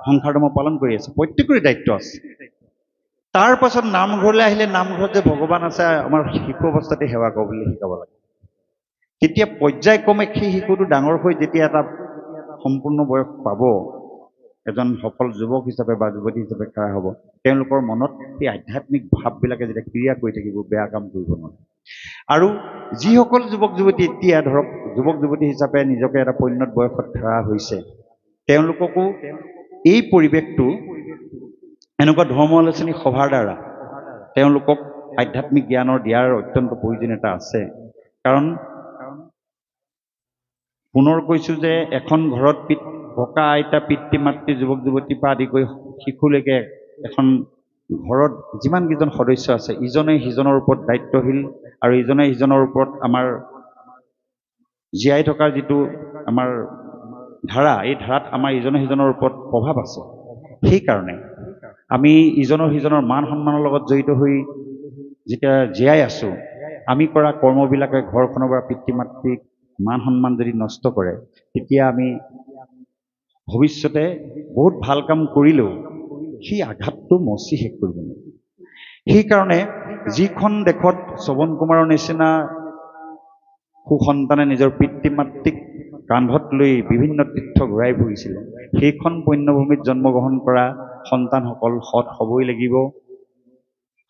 সংসাৰ ধৰ্ম পালন কৰি আছে, প্ৰত্যেকৰে দায়িত্ব আছে। তাৰ পাছত নামঘৰলৈ আহিলে নামঘৰত যে ভগৱান আছে আমাৰ শিশু অৱস্থাতে সেৱা কৰিবলৈ শিকাব লাগে। তেতিয়া পৰ্যায়ক্ৰমে সেই শিশুটো ডাঙৰ হৈ যেতিয়া এটা সম্পূৰ্ণ বয়স পাব, এজন সফল যুৱক হিচাপে বা যুৱতী হিচাপে খাৰা হ'ব, তেওঁলোকৰ মনত সেই আধ্যাত্মিক ভাৱবিলাকে যেতিয়া ক্ৰিয়া কৰি থাকিব, বেয়া কাম কৰিব নোৱাৰে। আৰু যিসকল যুৱক যুৱতী এতিয়া ধৰক যুৱক যুৱতী হিচাপে নিজকে এটা পৈণত বয়সত খাৰা হৈছে, তেওঁলোককো এই পৰিৱেশটো এনেকুৱা ধৰ্ম আলোচনী সভাৰ দ্বাৰা তেওঁলোকক আধ্যাত্মিক জ্ঞানৰ দিয়াৰ অত্যন্ত প্ৰয়োজনীয়তা আছে। কাৰণ পুনৰ কৈছোঁ যে এখন ঘৰত ককা আইতা পিতৃ মাতৃ যুৱক যুৱতীৰ পৰা আদি কৰি শিশুলৈকে এখন ঘৰত যিমানকেইজন সদস্য আছে, ইজনে সিজনৰ ওপৰত দায়িত্বশীল আৰু ইজনে সিজনৰ ওপৰত আমাৰ জীয়াই থকাৰ যিটো আমাৰ ধাৰা, এই ধাৰাত আমাৰ ইজনে সিজনৰ ওপৰত প্ৰভাৱ আছে। সেইকাৰণে আমি ইজনৰ সিজনৰ মান সন্মানৰ লগত জড়িত হৈ যেতিয়া জীয়াই আছোঁ, আমি কৰা কৰ্মবিলাকে ঘৰখনৰ পৰা পিতৃ মাতৃক মান সন্মান যদি নষ্ট কৰে, তেতিয়া আমি ভৱিষ্যতে বহুত ভাল কাম কৰিলেও সেই আঘাতটো মচি শেষ কৰিব নোৱাৰোঁ। সেইকাৰণে যিখন দেশত শ্ৰৱণ কুমাৰৰ নিচিনা সুসন্তানে নিজৰ পিতৃ মাতৃক কান্ধত লৈ বিভিন্ন তীৰ্থ ঘূৰাই ফুৰিছিলে, সেইখন পুণ্যভূমিত জন্মগ্ৰহণ কৰা সন্তানসকল সৎ হ'বই লাগিব,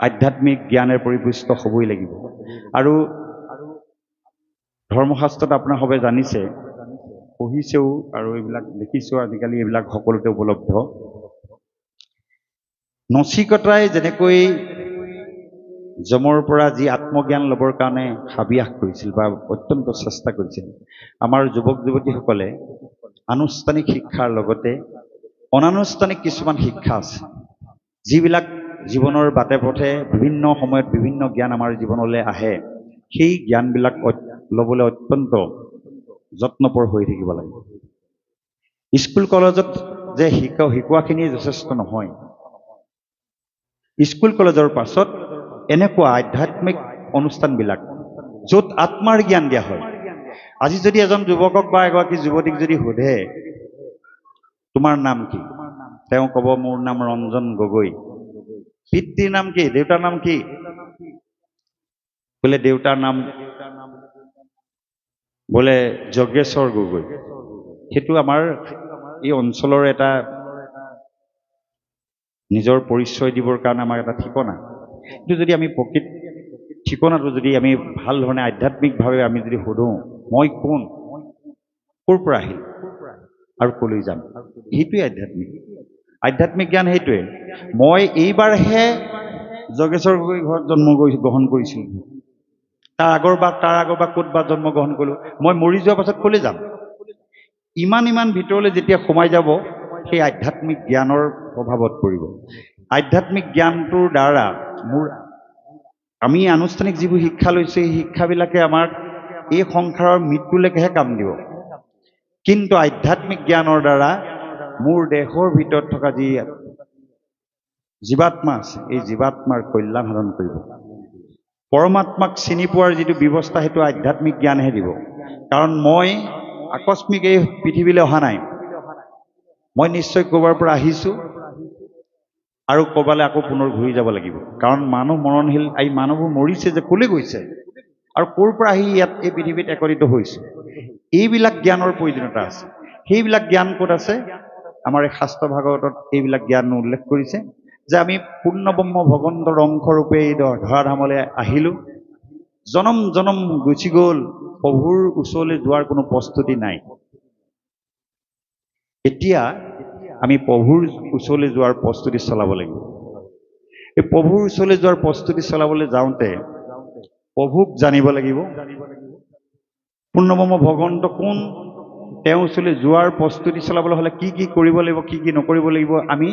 আধ্যাত্মিক জ্ঞানেৰে পৰিপুষ্ট হ'বই লাগিব। আৰু ধৰ্মশাস্ত্ৰত আপোনাৰ সবে জানিছে, পঢ়িছেও আৰু এইবিলাক দেখিছোঁ, আজিকালি এইবিলাক সকলোতে উপলব্ধ। নচিকেতাই যেনেকৈ যমৰ পৰা যি আত্মজ্ঞান ল'বৰ কাৰণে হাবিয়াস কৰিছিল বা অত্যন্ত চেষ্টা কৰিছিল, আমাৰ যুৱক যুৱতীসকলে আনুষ্ঠানিক শিক্ষাৰ লগতে অনানুষ্ঠানিক কিছুমান শিক্ষা আছে, যিবিলাক জীৱনৰ বাটে পথে বিভিন্ন সময়ত বিভিন্ন জ্ঞান আমাৰ জীৱনলৈ আহে। সেই জ্ঞানবিলাক ল'বলৈ অত্যন্ত যত্নপৰ হৈ থাকিব লাগে। স্কুল কলেজত যে শিকোৱাখিনি যথেষ্ট নহয়, স্কুল কলেজৰ পাছত এনেকুৱা আধ্যাত্মিক অনুষ্ঠানবিলাক য'ত আত্মাৰ জ্ঞান দিয়া হয়। আজি যদি এজন যুৱকক বা এগৰাকী যুৱতীক যদি সোধে তোমাৰ নাম কি, তেওঁ ক'ব মোৰ নাম ৰঞ্জন গগৈ। পিতৃৰ নাম কি, দেউতাৰ নাম কি? বোলে দেউতাৰ নাম বোলে যজ্ঞেশ্বৰ গগৈ। সেইটো আমাৰ এই অঞ্চলৰ এটা নিজৰ পৰিচয় দিবৰ কাৰণে আমাৰ এটা ঠিকনা। কিন্তু যদি আমি প্ৰকৃত ঠিকনাটো যদি আমি ভাল ধৰণে আধ্যাত্মিকভাৱে আমি যদি সোধোঁ, মই কোন, ক'ৰ পৰা আহিল আৰু ক'লৈ যাম, সেইটোৱে আধ্যাত্মিক জ্ঞান। সেইটোৱে মই এইবাৰহে যজ্ঞেশ্বৰ গগৈ ঘৰত জন্মগ্ৰহণ কৰিছিলোঁ, তাৰ আগৰ বা ক'ত বা জন্মগ্ৰহণ কৰিলোঁ, মই মৰি যোৱাৰ পাছত ক'লৈ যাম, ইমান ভিতৰলৈ যেতিয়া সোমাই যাব, সেই আধ্যাত্মিক জ্ঞানৰ প্ৰভাৱত পৰিব। আধ্যাত্মিক জ্ঞানটোৰ দ্বাৰা আমি আনুষ্ঠানিক যিবোৰ শিক্ষা লৈছোঁ, সেই শিক্ষাবিলাকে আমাক এই সংসাৰৰ মৃত্যুলৈকেহে কাম দিব। কিন্তু আধ্যাত্মিক জ্ঞানৰ দ্বাৰা মোৰ দেহৰ ভিতৰত থকা যি জীৱাত্মা আছে, এই জীৱাত্মাৰ কল্যাণ সাধন কৰিব। পৰমাত্মাক চিনি পোৱাৰ যিটো ব্যৱস্থা, সেইটো আধ্যাত্মিক জ্ঞানহে দিব। কাৰণ মই আকস্মিক এই পৃথিৱীলৈ অহা নাই, মই নিশ্চয় ক'ৰবাৰ পৰা আহিছোঁ আৰু ক'ৰবালৈ আকৌ পুনৰ ঘূৰি যাব লাগিব। কাৰণ মানুহ মৰণশীল, এই মানুহবোৰ মৰিছে যে ক'লৈ গৈছে আৰু ক'ৰ পৰা আহি ইয়াত এই পৃথিৱীত একত্ৰিত হৈছে, এইবিলাক জ্ঞানৰ প্ৰয়োজনীয়তা আছে। সেইবিলাক জ্ঞান ক'ত আছে? আমাৰ এই শাস্ত্ৰ ভাগৱতত এইবিলাক জ্ঞান উল্লেখ কৰিছে যে আমি পূৰ্ণব্ৰহ্ম ভগৱন্তৰ অংশৰূপে এই ধৰাধামলৈ আহিলোঁ, জনম জনম গুচি গ'ল, প্ৰভুৰ ওচৰলৈ যোৱাৰ কোনো প্ৰস্তুতি নাই। এতিয়া আমি প্ৰভুৰ ওচৰলৈ যোৱাৰ প্ৰস্তুতি চলাব লাগিব। এই প্ৰভুৰ ওচৰলৈ যোৱাৰ প্ৰস্তুতি চলাবলৈ যাওঁতে প্ৰভুক জানিব লাগিব, পূৰ্ণব্ৰহ্ম ভগৱন্ত কোন, তেওঁৰ ওচৰলৈ যোৱাৰ প্ৰস্তুতি চলাবলৈ হ'লে কি কি কৰিব লাগিব, কি কি নকৰিব লাগিব, আমি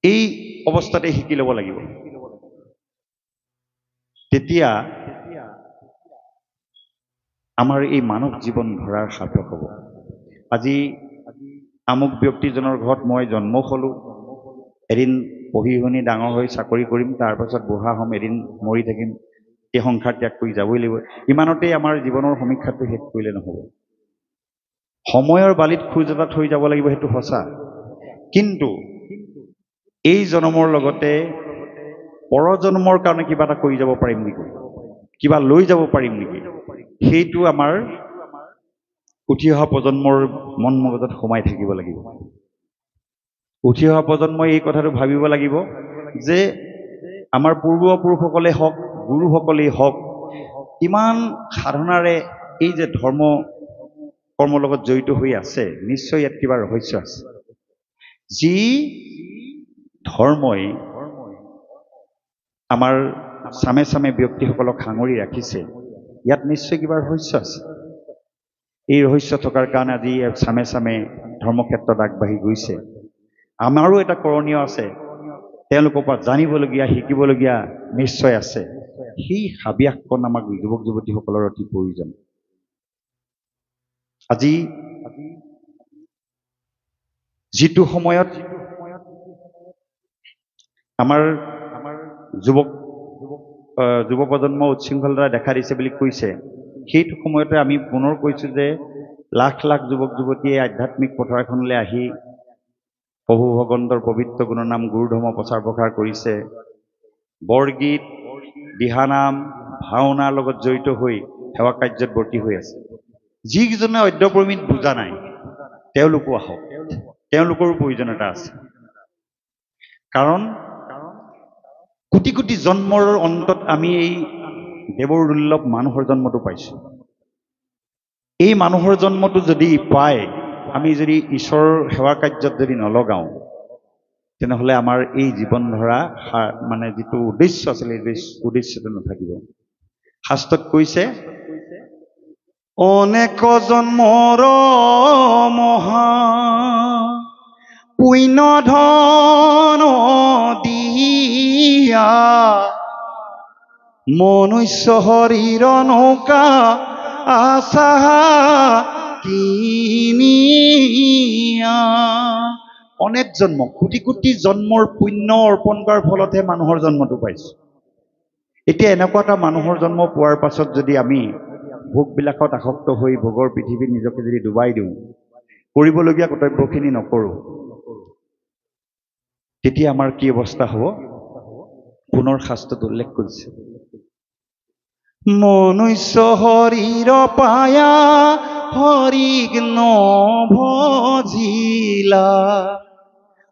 এই অৱস্থাতে শিকি ল'ব লাগিব। তেতিয়া আমাৰ এই মানৱ জীৱন ধৰাৰ সাৰ্থক হ'ব। আজি আমুক ব্যক্তিজনৰ ঘৰত মই জন্ম হ'লোঁ, এদিন পঢ়ি শুনি ডাঙৰ হৈ চাকৰি কৰিম, তাৰপাছত বুঢ়া হ'ম, এদিন মৰি থাকিম, এই সংসাৰ ত্যাগ কৰি যাবই লাগিব, ইমানতেই আমাৰ জীৱনৰ সমীক্ষাটো শেষ কৰিলে নহ'ব। সময়ৰ বালিত খোজ এটা থৈ যাব লাগিব, সেইটো সঁচা। কিন্তু এই জন্মৰ লগতে পৰজন্মৰ কাৰণে কিবা এটা কৰি যাব পাৰিম নেকি, কিবা লৈ যাব পাৰিম নেকি, সেইটো আমাৰ উঠি অহা প্ৰজন্মৰ মন মগজত সোমাই থাকিব লাগিব। উঠি অহা প্ৰজন্মই এই কথাটো ভাবিব লাগিব যে আমাৰ পূৰ্বপুৰুষসকলে হওক, গুৰুসকলেই হওক, ইমান সাধনাৰে এই যে ধৰ্ম কৰ্মৰ লগত জড়িত হৈ আছে, নিশ্চয় ইয়াত কিবা ৰহস্য আছে। যি ধৰ্মই আমাৰ চামে চামে ব্যক্তিসকলক সাঙুৰি ৰাখিছে, ইয়াত নিশ্চয় কিবা ৰহস্য আছে। এই ৰহস্য থকাৰ কাৰণে আজি চামে চামে ধৰ্মক্ষেত্ৰত আগবাঢ়ি গৈছে। আমাৰো এটা কৰণীয় আছে, তেওঁলোকৰ পৰা জানিবলগীয়া, শিকিবলগীয়া নিশ্চয় আছে। সেই হাবিয়াসকণ আমাক যুৱক যুৱতীসকলৰ অতি প্ৰয়োজন। আজি যিটো সময়ত আমাৰ যুৱ প্ৰজন্ম উচ্ছৃংখলতা দেখা দিছে বুলি কৈছে, সেইটো সময়তে আমি পুনৰ কৈছোঁ যে লাখ লাখ যুৱক যুৱতীয়ে আধ্যাত্মিক পথাৰ এখনলৈ আহি প্ৰভু ভগৱন্তৰ পবিত্ৰ গুণনাম গুৰুধৰ্ম প্ৰচাৰ প্ৰসাৰ কৰিছে। বৰগীত, দিহানাম, ভাওনাৰ লগত জড়িত হৈ সেৱা কাৰ্যত ব্ৰতী হৈ আছে। যিকেইজনে অদ্যপৰিমিত বুজা নাই, তেওঁলোকো আহক, তেওঁলোকৰো প্ৰয়োজনীয়তা আছে। কাৰণ কোটি কোটি জন্মৰ অন্তত আমি এই দেৱৰ দুৰ্লভ মানুহৰ জন্মটো পাইছোঁ। এই মানুহৰ জন্মটো যদি পাই আমি যদি ঈশ্বৰৰ সেৱা কাৰ্যত যদি নলগাওঁ, তেনেহ'লে আমাৰ এই জীৱন ধৰা মানে যিটো উদ্দেশ্য আছিলে, উদ্দেশ্যটো নাথাকিব। শাস্ত্ৰত কৈছে, অনেক জন্মৰ মহা পুণ্য ধন দিয়া মনুষ্য শৰীৰ নৌকা আশা কিনিয়া। অনেক জন্ম, কোটি কোটি জন্মৰ পুণ্য অৰ্পণ কৰাৰ ফলতহে মানুহৰ জন্মটো পাইছোঁ। এতিয়া এনেকুৱা এটা মানুহৰ জন্ম পোৱাৰ পাছত যদি আমি ভোগবিলাকত আসক্ত হৈ ভোগৰ পৃথিৱীত নিজকে যদি ডুবাই দিওঁ, কৰিবলগীয়া কৰ্তব্যখিনি নকৰোঁ, তেতিয়া আমাৰ কি অৱস্থা হ'ব? পুনৰ শাস্ত্ৰত উল্লেখ কৰিছে, মনুষ্য শৰীৰ পায়া হৰিক নভজিলা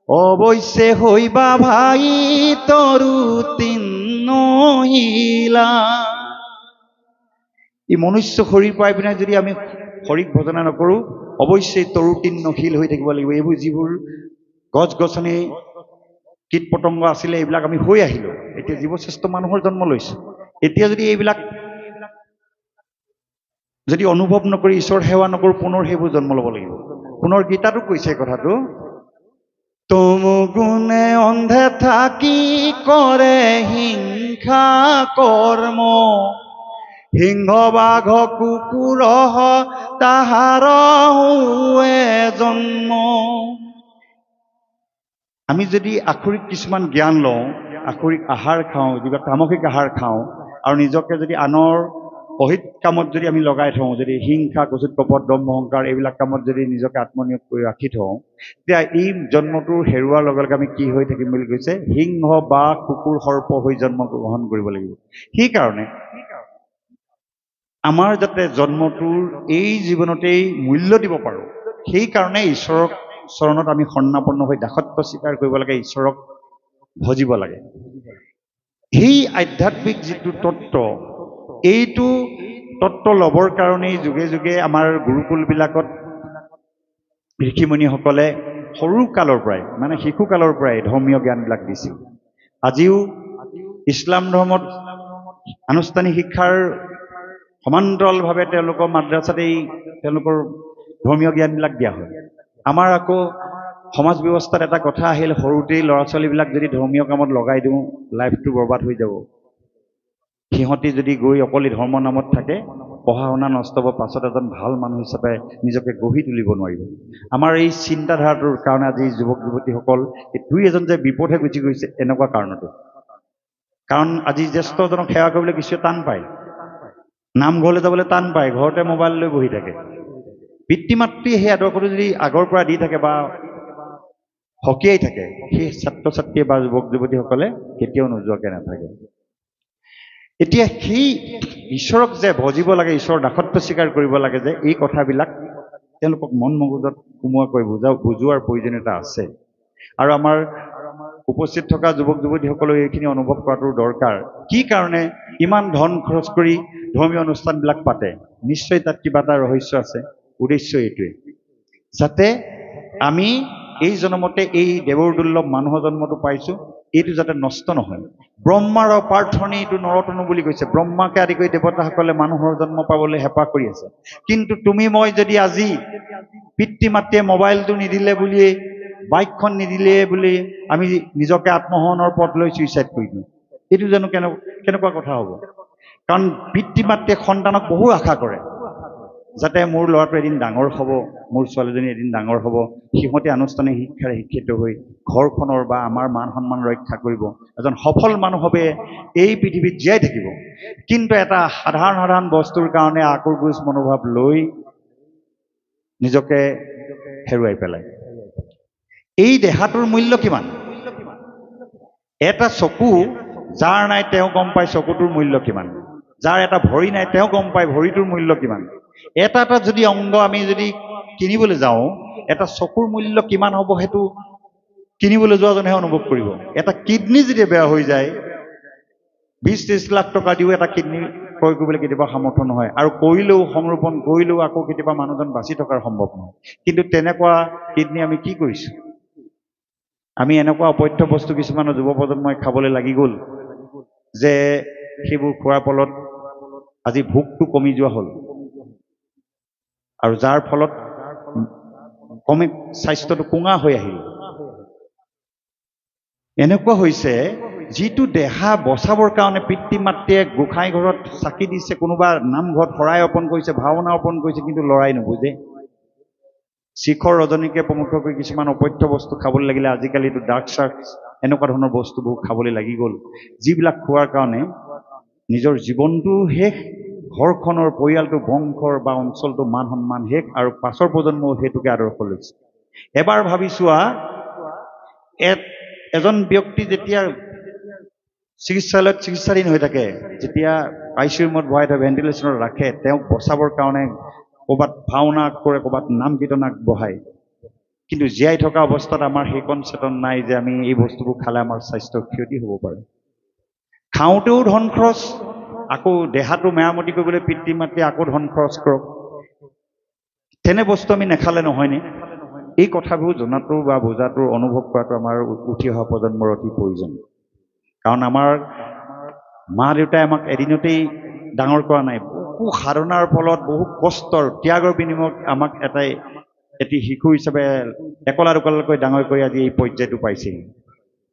অৱশ্যে হৈবা ভাই তৰু তিনহিলা। এই মনুষ্য শৰীৰ পাই পিনে যদি আমি হৰিক ভজনা নকৰোঁ, অৱশ্যেই তৰুতীৰ্ণশীল হৈ থাকিব লাগিব। এইবোৰ যিবোৰ গছ গছনি কীট পতংগ আছিলে, এইবিলাক আমি হৈ আহিলোঁ। এতিয়া জীৱশ্ৰেষ্ঠ মানুহৰ জন্ম লৈছোঁ। এতিয়া যদি এইবিলাক যদি অনুভৱ নকৰি ঈশ্বৰ সেৱা নকৰোঁ, পুনৰ সেইবোৰ জন্ম ল'ব লাগিব। পুনৰ গীতাটো কৈছে কথাটো, তমু গুণে অন্ধে থাকি কৰে হিংসা কৰ্ম সিংহ বাঘ কুকুৰ তাহাৰ হুৱে জন্ম। আমি যদি আখৰিক কিছুমান জ্ঞান লওঁ, আখৰিক আহাৰ খাওঁ, কিবা তামসিক আহাৰ খাওঁ, আৰু নিজকে যদি আনৰ অহিত কামত যদি আমি লগাই থওঁ, যদি হিংসা, কুচিত, কপট, দম্ভ, অহংকাৰ এইবিলাক কামত যদি নিজকে আত্মনিয়োগ কৰি ৰাখি থওঁ, তেতিয়া এই জন্মটো হেৰুৱাৰ লগে লগে আমি কি হৈ থাকিম বুলি কৈছে? সিংহ বা কুকুৰ সৰ্প হৈ জন্ম গ্ৰহণ কৰিব লাগিব। সেইকাৰণে আমাৰ যাতে জন্মটোৰ এই জীৱনতেই মূল্য দিব পাৰোঁ, সেইকাৰণে ঈশ্বৰক চৰণত আমি শৰণাপন্ন হৈ দাসত্ব স্বীকাৰ কৰিব লাগে, ঈশ্বৰক ভজিব লাগে। সেই আধ্যাত্মিক যিটো তত্ত্ব, এইটো তত্ত্ব ল'বৰ কাৰণেই যুগে যুগে আমাৰ গুৰুকুলবিলাকত ঋষিমুনিসকলে সৰু কালৰ পৰাই, মানে শিশুকালৰ পৰাই ধৰ্মীয় জ্ঞানবিলাক দিছিল। আজিও ইছলাম ধৰ্মত আনুষ্ঠানিক শিক্ষাৰ সমান্তৰালভাৱে তেওঁলোকৰ মাদ্ৰাছাতেই তেওঁলোকৰ ধৰ্মীয় জ্ঞানবিলাক দিয়া হয়। আমাৰ আকৌ সমাজ ব্যৱস্থাত এটা কথা আহিল, সৰুতেই ল'ৰা ছোৱালীবিলাক যদি ধৰ্মীয় কামত লগাই দিওঁ, লাইফটো বৰবাদ হৈ যাব। সিহঁতি যদি গৈ অকলে ধৰ্মৰ নামত থাকে, পঢ়া শুনা নষ্ট হ'ব, পাছত এজন ভাল মানুহ হিচাপে নিজকে গঢ়ি তুলিব নোৱাৰিব। আমাৰ এই চিন্তাধাৰাটোৰ কাৰণে আজি যুৱক যুৱতীসকল দুই এজন যে বিপথে গুচি গৈছে, এনেকুৱা কাৰণতো। কাৰণ আজি জ্যেষ্ঠজনক সেৱা কৰিবলৈ কিছু টান পায়, নামঘৰলৈ যাবলৈ টান পায়, ঘৰতে মোবাইল লৈ বহি থাকে। পিতৃ মাতৃয়ে সেই আদৰ্শটো যদি আগৰ পৰা দি থাকে বা সকীয়াই থাকে, সেই ছাত্ৰ ছাত্ৰীয়ে বা যুৱক যুৱতীসকলে কেতিয়াও নোযোৱাকৈ নাথাকে। এতিয়া সেই ঈশ্বৰক যে ভজিব লাগে, ঈশ্বৰৰ দাসত্ব স্বীকাৰ কৰিব লাগে, যে এই কথাবিলাক তেওঁলোকক মন মগজুত সোমোৱাকৈ বুজোৱাৰ প্ৰয়োজনীয়তা আছে। আৰু আমাৰ উপস্থিত থকা যুৱক যুৱতীসকলেও এইখিনি অনুভৱ কৰাটো দৰকাৰ। কি কাৰণে ইমান ধন খৰচ কৰি ধৰ্মীয় অনুষ্ঠানবিলাক পাতে? নিশ্চয় তাত কিবা এটা ৰহস্য আছে। উদ্দেশ্য এইটোৱে, যাতে আমি এই জন্মতে এই দেৱৰ দুৰ্লভ মানুহৰ জন্মটো পাইছোঁ, এইটো যাতে নষ্ট নহয়। ব্ৰহ্মাৰ অপাৰ্থনি এইটো নৰতনু বুলি কৈছে। ব্ৰহ্মাকে আদি কৰি দেৱতাসকলে মানুহৰ জন্ম পাবলৈ হেঁপাহ কৰি আছে। কিন্তু তুমি মই যদি আজি পিতৃ মাতৃয়ে মোবাইলটো নিদিলে বুলিয়ে, বাইকখন নিদিলে বুলি আমি নিজকে আত্মহৰণৰ পথ লৈ চুইচাইড কৰি দিওঁ, এইটো জানো কেনেকুৱা কথা হ'ব? কাৰণ পিতৃ মাতৃয়ে সন্তানক বহু আশা কৰে, যাতে মোৰ ল'ৰাটো এদিন ডাঙৰ হ'ব, মোৰ ছোৱালীজনী এদিন ডাঙৰ হ'ব, সিহঁতে আনুষ্ঠানিক শিক্ষাৰে শিক্ষিত হৈ ঘৰখনৰ বা আমাৰ মান সন্মান ৰক্ষা কৰিব, এজন সফল মানুহ হবে, এই পৃথিৱীত জীয়াই থাকিব। কিন্তু এটা সাধাৰণ বস্তুৰ কাৰণে আকুৰগুজ মনোভাৱ লৈ নিজকে হেৰুৱাই পেলায়। এই দেহাটোৰ মূল্য কিমান? এটা চকু যাৰ নাই তেওঁ গম পায় চকুটোৰ মূল্য কিমান। যাৰ এটা ভৰি নাই তেওঁ গম পায় ভৰিটোৰ মূল্য কিমান। এটা যদি অংগ আমি যদি কিনিবলৈ যাওঁ, এটা চকুৰ মূল্য কিমান হ'ব সেইটো কিনিবলৈ যোৱাজনেহে অনুভৱ কৰিব। এটা কিডনী যদি বেয়া হৈ যায়, 20-30 লাখ টকা দিও এটা কিডনী ক্ৰয় কৰিবলৈ কেতিয়াবা সামৰ্থ্য নহয়, আৰু কৰিলেও সংৰোপণ কৰিলেও আকৌ কেতিয়াবা মানুহজন বাচি থকাৰ সম্ভৱ নহয়। কিন্তু তেনেকুৱা কিডনী আমি কি কৰিছোঁ? আমি এনেকুৱা অপথ্য বস্তু কিছুমানৰ যুৱ প্ৰজন্মই খাবলৈ লাগি গ'ল, যে সেইবোৰ খোৱাৰ ফলত আজি ভোকটো কমি যোৱা হ'ল, আৰু যাৰ ফলত কমি স্বাস্থ্যটো কোঙা হৈ আহিল। এনেকুৱা হৈছে, যিটো দেহা বচাবৰ কাৰণে পিতৃ মাতৃয়ে গোসাঁই ঘৰত চাকি দিছে, কোনোবা নামঘৰত শৰাই অৰ্পণ কৰিছে, ভাওনা অৰ্পণ কৰিছে, কিন্তু লৰাই নুবুজে। শিখৰ ৰজনীকে প্ৰমুখ কৰি কিছুমান অপথ্য বস্তু খাবলৈ লাগিলে। আজিকালিতো ড্ৰাগছ এনেকুৱা ধৰণৰ বস্তুবোৰ খাবলৈ লাগি গ'ল, যিবিলাক খোৱাৰ কাৰণে নিজৰ জীৱনটো শেষ, ঘৰখনৰ পৰিয়ালটো বংশৰ বা অঞ্চলটো মান সন্মান শেষ, আৰু পাছৰ প্ৰজন্মও সেইটোকে আদৰ্শ লৈছে। এবাৰ ভাবি চোৱা, এজন ব্যক্তি যেতিয়া চিকিৎসালয়ত চিকিৎসাধীন হৈ থাকে, যেতিয়া ICU ৰুমত ভৰাই থয়, ভেণ্টিলেশ্যনত ৰাখে, তেওঁক বচাবৰ কাৰণে ক'ৰবাত ভাওনা কৰে, ক'ৰবাত নাম কীৰ্তন আগবঢ়ায়, কিন্তু জীয়াই থকা অৱস্থাত আমাৰ সেইকণ চেতন নাই যে আমি এই বস্তুবোৰ খালে আমাৰ স্বাস্থ্যৰ ক্ষতি হ'ব পাৰে। খাওঁতেও ধন খৰচ, আকৌ দেহাটো মেৰামতি কৰিবলৈ পিতৃ মাতৃয়ে আকৌ ধন খৰচ কৰক। তেনে বস্তু আমি নাখালে নহয়নে? এই কথাবোৰ জনাটো বা বুজাটো, অনুভৱ কৰাটো আমাৰ উঠি অহা প্ৰজন্মৰ অতি প্ৰয়োজন। কাৰণ আমাৰ মা দেউতাই আমাক এদিনতেই ডাঙৰ কৰা নাই, বহু সাধনাৰ ফলত, বহু কষ্টৰ ত্যাগৰ বিনিময়ত আমাক এটি শিশু হিচাপে একলা দুকলাকৈ ডাঙৰ কৰি আজি এই পৰ্যায়টো পাইছিল।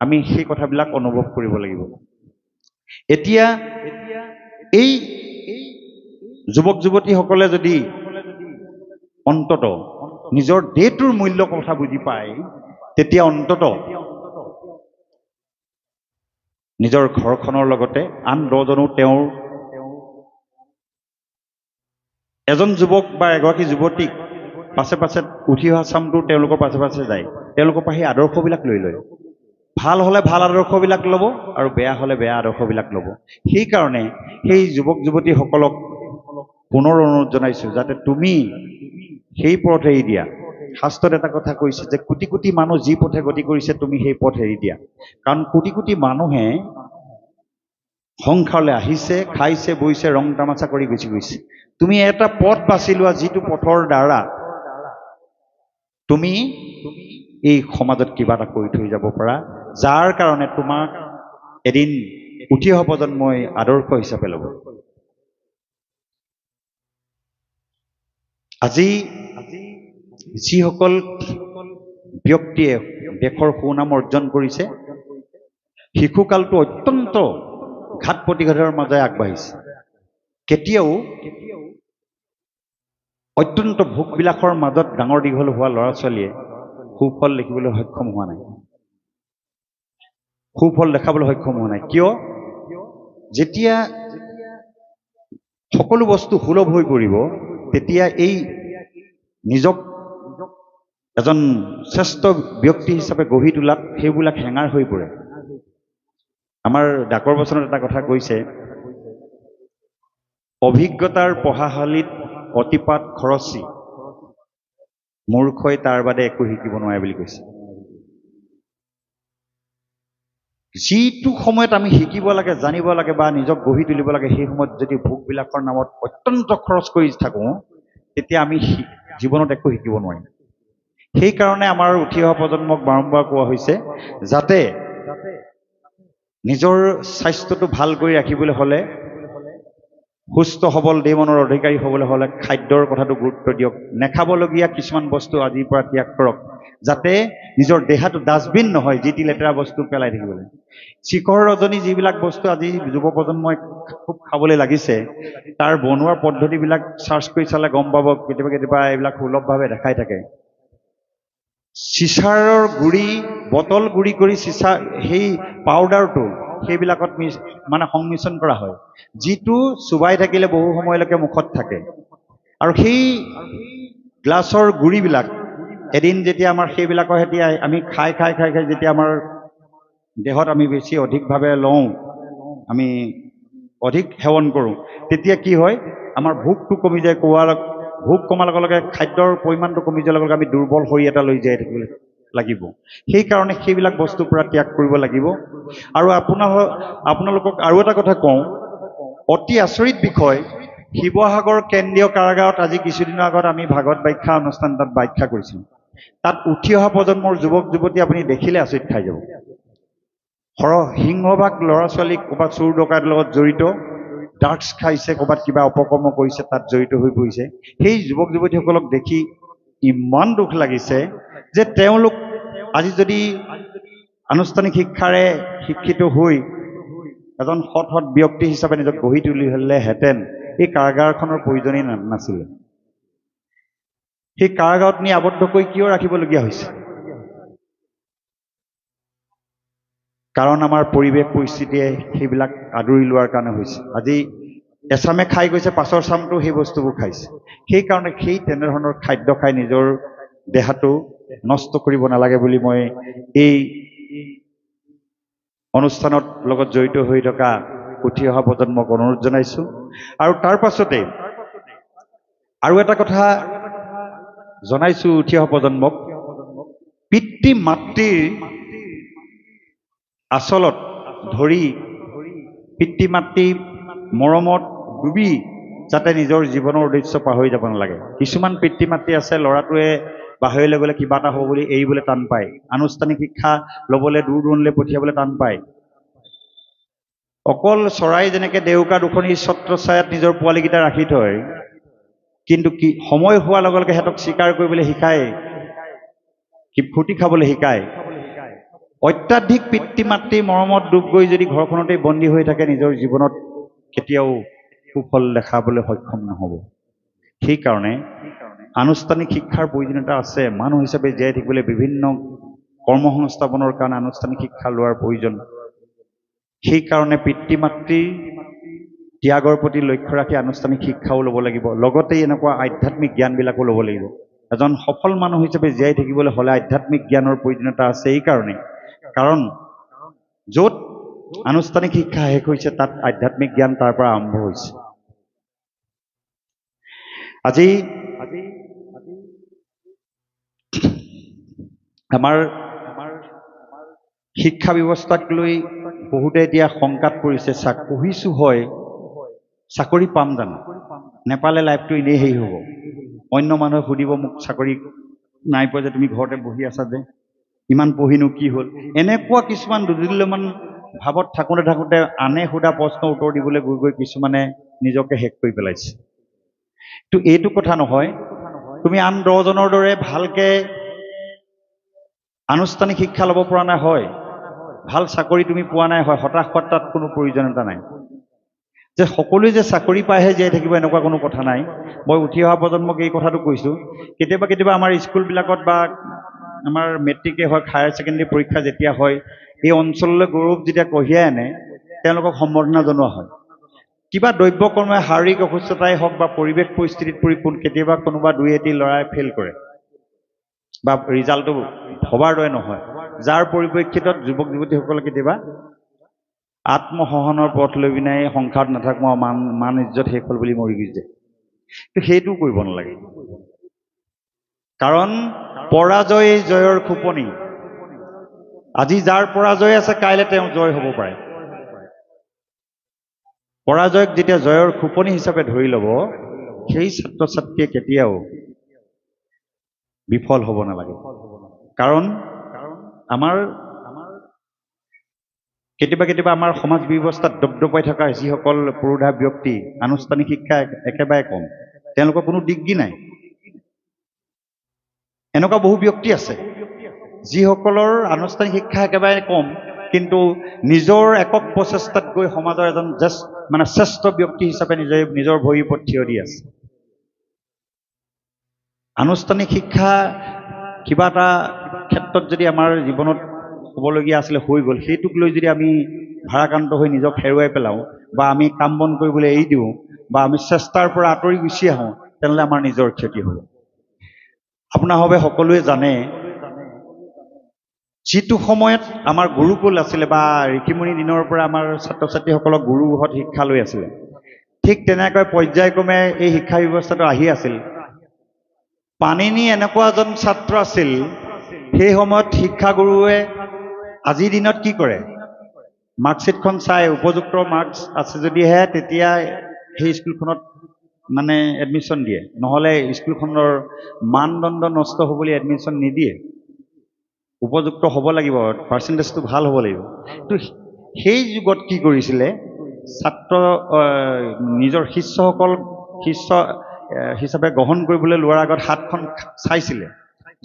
আমি সেই কথাবিলাক অনুভৱ কৰিব লাগিব। এতিয়া এই যুৱক যুৱতীসকলে যদি অন্তত নিজৰ দেহটোৰ মূল্য কথা বুজি পায়, তেতিয়া অন্তত নিজৰ ঘৰখনৰ লগতে আন 10জনো তেওঁৰ এজন যুৱক বা এগৰাকী যুৱতীক পাছে পাছে উঠি অহা চামটো তেওঁলোকৰ পাছে পাছে যায়, তেওঁলোকৰ পৰা সেই আদৰ্শবিলাক লৈ লয়। ভাল হ'লে ভাল আদৰ্শবিলাক ল'ব, আৰু বেয়া হ'লে বেয়া আদৰ্শবিলাক ল'ব। সেইকাৰণে সেই যুৱক যুৱতীসকলক পুনৰ অনুৰোধ জনাইছোঁ, যাতে তুমি সেই পথ এৰি দিয়া। শাস্ত্ৰত এটা কথা কৈছে যে কোটি কোটি মানুহ যি পথে গতি কৰিছে, তুমি সেই পথ এৰি দিয়া। কাৰণ কোটি কোটি মানুহে সংসাৰলৈ আহিছে, খাইছে, বৈছে, ৰং তামাচা কৰি গুচি গৈছে। তুমি এটা পথ বাছি লোৱা, যিটো পথৰ দ্বাৰা তুমি এই সমাজত কিবা এটা কৰি থৈ যাব পাৰা, যাৰ কাৰণে তোমাক এদিন উঠি অহা প্ৰজন্মই আদৰ্শ হিচাপে ল'ব। আজি যিসকল ব্যক্তিয়ে দেশৰ সুনাম অৰ্জন কৰিছে, শিশুকালটো অত্যন্ত ঘাত প্ৰতিঘাতৰ মাজে আগবাঢ়িছে। কেতিয়াও অত্যন্ত ভোগবিলাসৰ মাজত ডাঙৰ দীঘল হোৱা ল'ৰা ছোৱালীয়ে সুফল দেখিবলৈ সক্ষম হোৱা নাই, সুফল দেখাবলৈ সক্ষম হোৱা নাই। কিয়? যেতিয়া সকলো বস্তু সুলভ হৈ পৰিব, তেতিয়া এই নিজক এজন শ্ৰেষ্ঠ ব্যক্তি হিচাপে গঢ়ি তোলাত সেইবিলাক হেঙাৰ হৈ পৰে। আমাৰ ডাকৰ বচনত এটা কথা কৈছে অভিজ্ঞতাৰ পঢ়াশালীত অতিপাত খৰচী মূৰ্খই তাৰ বাদে একো শিকিব নোৱাৰে বুলি কৈছে। যিটো সময়ত আমি শিকিব লাগে, জানিব লাগে বা নিজক গঢ়ি তুলিব লাগে, সেই সময়ত যদি ভোগবিলাকৰ নামত অত্যন্ত খৰচ কৰি থাকোঁ, তেতিয়া আমি জীৱনত একো শিকিব নোৱাৰিম। সেইকাৰণে আমাৰ উঠি অহা প্ৰজন্মক বাৰম্বাৰ কোৱা হৈছে, যাতে নিজৰ স্বাস্থ্যটো ভাল কৰি ৰাখিবলৈ হ'লে, সুস্থ সবল দেহ মনৰ অধিকাৰী হ'বলৈ হ'লে খাদ্যৰ কথাটো গুৰুত্ব দিয়ক। নেখাবলগীয়া কিছুমান বস্তু আজিৰ পৰা ত্যাগ কৰক, যাতে নিজৰ দেহাটো ডাষ্টবিন নহয় যি টি লেতেৰা বস্তু পেলাই থাকিবলৈ। শিখৰ ৰজনী যিবিলাক বস্তু আজি যুৱ প্ৰজন্মই খুব খাবলৈ লাগিছে, তাৰ বনোৱাৰ পদ্ধতিবিলাক চাৰ্চ কৰি চালে গম পাব। কেতিয়াবা কেতিয়াবা এইবিলাক সুলভভাৱে দেখাই থাকে। চিচাৰৰ গুড়ি, বটল গুড়ি কৰি চিচা সেই পাউডাৰটো সেইবিলাকত মানে সংমিশ্ৰণ কৰা হয়, যিটো চুবাই থাকিলে বহু সময়লৈকে মুখত থাকে। আৰু সেই গ্লাছৰ গুড়িবিলাক এদিন যেতিয়া আমাৰ সেইবিলাকৰ সৈতে আমি খাই যেতিয়া আমাৰ দেহত আমি বেছি অধিকভাৱে লওঁ, আমি অধিক সেৱন কৰোঁ, তেতিয়া কি হয়, আমাৰ ভোকটো কমি যায়। ভোক কমাৰ লগে লগে খাদ্যৰ পৰিমাণটো কমি যোৱাৰ লগে লগে আমি দুৰ্বল হৈ এটা লৈ জীয়াই থাকিব লাগিব। সেইকাৰণে সেইবিলাক বস্তুৰ পৰা ত্যাগ কৰিব লাগিব। আৰু আপোনালোকক আৰু এটা কথা কওঁ, অতি আচৰিত বিষয়, শিৱসাগৰ কেন্দ্ৰীয় কাৰাগাৰত আজি কিছুদিনৰ আগত আমি ভাগৱত ব্যাখ্যা অনুষ্ঠান তাত ব্যাখ্যা কৰিছিলোঁ। তাত উঠি অহা প্ৰজন্মৰ যুৱক যুৱতী আপুনি দেখিলে আচৰিত খাই যাব। সিংহভাগ ল'ৰা ছোৱালী ক'ৰবাত চোৰ ডকাইতৰ লগত জড়িত, ড্ৰাগছ খাইছে, ক'ৰবাত কিবা অপকৰ্ম কৰিছে, তাত জড়িত হৈ পৰিছে। সেই যুৱক যুৱতীসকলক দেখি ইমান দুখ লাগিছে যে তেওঁলোক আজি যদি আনুষ্ঠানিক শিক্ষাৰে শিক্ষিত হৈ এজন সৎ ব্যক্তি হিচাপে নিজক গঢ়ি তুলিলেহেঁতেন, এই কাৰাগাৰখনৰ প্ৰয়োজনেই নাছিলে। সেই কাৰাগাৰত নি আবদ্ধ কৰি কিয় ৰাখিবলগীয়া হৈছে? কাৰণ আমাৰ পৰিৱেশ পৰিস্থিতিয়ে সেইবিলাক আদৰি লোৱাৰ কাৰণে হৈছে। আজি এচামে খাই গৈছে, পাছৰ চামটো সেই বস্তুবোৰ খাইছে। সেইকাৰণে তেনেধৰণৰ খাদ্য খাই নিজৰ দেহাটো নষ্ট কৰিব নালাগে বুলি মই এই অনুষ্ঠানত লগত জড়িত হৈ থকা উঠি অহা প্ৰজন্মক অনুৰোধ জনাইছোঁ। আৰু তাৰ পাছতে আৰু এটা কথা জনাইছোঁ উঠি অহা প্ৰজন্মক, পিতৃ মাতৃৰ আচলত ধৰি পিতৃ মাতৃ মৰমত ডুবি যাতে নিজৰ জীৱনৰ উদ্দেশ্য পাহৰি যাব নালাগে। কিছুমান পিতৃ মাতৃ আছে, ল'ৰাটোৱে বাহিৰলৈ গ'লে কিবা এটা হ'ব বুলি এৰিবলৈ টান পায়, আনুষ্ঠানিক শিক্ষা ল'বলৈ দূৰ দূৰণিলৈ পঠিয়াবলৈ টান পায়। অকল চৰাই যেনেকৈ ডেউকা দুখনিৰ ছত্ৰছায়াত নিজৰ পোৱালীকেইটা ৰাখি থয়, কিন্তু সময় হোৱাৰ লগে লগে সিহঁতক স্বীকাৰ কৰিবলৈ শিকায়, ফুটি খাবলৈ শিকায়। অত্যাধিক পিতৃ মাতৃ মৰমত ডুব গৈ যদি ঘৰখনতে বন্দী হৈ থাকে, নিজৰ জীৱনত কেতিয়াও সুফল দেখাবলৈ সক্ষম নহ'ব। সেইকাৰণে আনুষ্ঠানিক শিক্ষাৰ প্ৰয়োজনীয়তা আছে। মানুহ হিচাপে জীয়াই থাকিবলৈ বিভিন্ন কৰ্মসংস্থাপনৰ কাৰণে আনুষ্ঠানিক শিক্ষা লোৱাৰ প্ৰয়োজন। সেইকাৰণে পিতৃ মাতৃৰ ত্যাগৰ প্ৰতি লক্ষ্য ৰাখি আনুষ্ঠানিক শিক্ষাও ল'ব লাগিব, লগতে এনেকুৱা আধ্যাত্মিক জ্ঞানবিলাকো ল'ব লাগিব। এজন সফল মানুহ হিচাপে জীয়াই থাকিবলৈ হ'লে আধ্যাত্মিক জ্ঞানৰ প্ৰয়োজনীয়তা আছে। এইকাৰণে কাৰণ য'ত আনুষ্ঠানিক শিক্ষা শেষ হৈছে, তাত আধ্যাত্মিক জ্ঞান তাৰ পৰা আৰম্ভ হৈছে। আজি আমাৰ শিক্ষা ব্যৱস্থাক লৈ বহুতে এতিয়া শংকাত পৰিছে। পঢ়িছোঁ হয়, চাকৰি পাম জানো? নেপালে লাইফটো এনেই হেৰি হ'ব। অন্য মানুহে সুধিব মোক, চাকৰি নাই পোৱা যে, তুমি ঘৰতে বহি আছা যে, ইমান পঢ়িনো কি হ'ল? এনেকুৱা কিছুমান দুদিল্যমান ভাৱত থাকোঁতে আনে সোধা প্ৰশ্নৰ উত্তৰ দিবলৈ গৈ কিছুমানে নিজকে শেষ কৰি পেলাইছে। তো এইটো কথা নহয়, তুমি আন 10জনৰ দৰে ভালকৈ আনুষ্ঠানিক শিক্ষা ল'ব পৰা নাই হয়, ভাল চাকৰি তুমি পোৱা নাই হয়, হতাশ হোৱাৰ তাত কোনো প্ৰয়োজনীয়তা নাই। যে সকলোৱে যে চাকৰি পাইহে জীয়াই থাকিব এনেকুৱা কোনো কথা নাই। মই উঠি অহা প্ৰজন্মক এই কথাটো কৈছোঁ, কেতিয়াবা আমাৰ স্কুলবিলাকত বা আমাৰ মেট্ৰিকে হওক, হায়াৰ ছেকেণ্ডেৰী পৰীক্ষা যেতিয়া হয়, এই অঞ্চললৈ গৌৰৱ যেতিয়া কঢ়িয়াই আনে, তেওঁলোকক সম্বৰ্ধনা জনোৱা হয়। কিবা দ্ৰব্য কৰ্মই, শাৰীৰিক অসুস্থতাই হওক বা পৰিৱেশ পৰিস্থিতিত পৰি কেতিয়াবা কোনোবা দুই এটি ল'ৰাই ফেইল কৰে বা ৰিজাল্টটো ভবাৰ দৰে নহয়, যাৰ পৰিপ্ৰেক্ষিতত যুৱক যুৱতীসকলে কেতিয়াবা আত্মসহনৰ পথ লৈ পিনে সংসাৰত নাথাকো আৰু মান ইজ্জত শেষ হ'ল বুলি মৰি গৈছে। কিন্তু সেইটো কৰিব নালাগে, কাৰণ পৰাজয় জয়ৰ খোপনি। আজি যাৰ পৰাজয় আছে কাইলৈ তেওঁ জয় হ'ব পাৰে। পৰাজয়ক যেতিয়া জয়ৰ খোপনি হিচাপে ধৰি ল'ব, সেই ছাত্ৰ ছাত্ৰীয়ে কেতিয়াও বিফল হ'ব নালাগে। কাৰণ আমাৰ কেতিয়াবা আমাৰ সমাজ ব্যৱস্থাত দপদপাই থকা যিসকল পুৰোধা ব্যক্তি, আনুষ্ঠানিক শিক্ষা একেবাৰে কম, তেওঁলোকৰ কোনো ডিগ্ৰী নাই। এনেকুৱা বহু ব্যক্তি আছে যিসকলৰ আনুষ্ঠানিক শিক্ষা একেবাৰে কম, কিন্তু নিজৰ একক প্ৰচেষ্টাত গৈ সমাজৰ এজন শ্ৰেষ্ঠ ব্যক্তি হিচাপে নিজৰ ভৰিৰ ওপৰত থিয় দি আছে। আনুষ্ঠানিক শিক্ষা কিবা এটা ক্ষেত্ৰত যদি আমাৰ জীৱনত হ'বলগীয়া আছিলে হৈ গ'ল, সেইটোক লৈ যদি আমি ভাৰাক্ৰান্ত হৈ নিজক হেৰুৱাই পেলাওঁ, বা আমি কাম বন কৰিবলৈ এৰি দিওঁ, বা আমি চেষ্টাৰ পৰা আঁতৰি গুচি আহোঁ, তেনেহ'লে আমাৰ নিজৰ ক্ষতি হ'ব। আপোনাৰ বাবে সকলোৱে জানে, যিটো সময়ত আমাৰ গুৰুকুল আছিলে বা ঋষিমুনি দিনৰ পৰা আমাৰ ছাত্ৰ ছাত্ৰীসকলক গুৰুহঁত শিক্ষা লৈ আছিলে, ঠিক তেনেকৈ পৰ্যায়ক্ৰমে এই শিক্ষা ব্যৱস্থাটো আহি আছিল। পাণিনি এনেকুৱা এজন ছাত্ৰ আছিল, সেই সময়ত শিক্ষাগুৰুৱে আজিৰ দিনত কি কৰে, মাৰ্কশ্বিটখন চাই উপযুক্ত মাৰ্কছ আছে যদিহে তেতিয়া সেই স্কুলখনত এডমিশ্যন দিয়ে, নহ'লে স্কুলখনৰ মানদণ্ড নষ্ট হ'ব বুলি এডমিশ্যন নিদিয়ে। উপযুক্ত হ'ব লাগিব, পাৰ্চেণ্টেজটো ভাল হ'ব লাগিব। তো সেই যুগত কি কৰিছিলে, ছাত্ৰ নিজৰ শিষ্য হিচাপে গ্ৰহণ কৰিবলৈ লোৱাৰ আগত হাতখন চাইছিলে।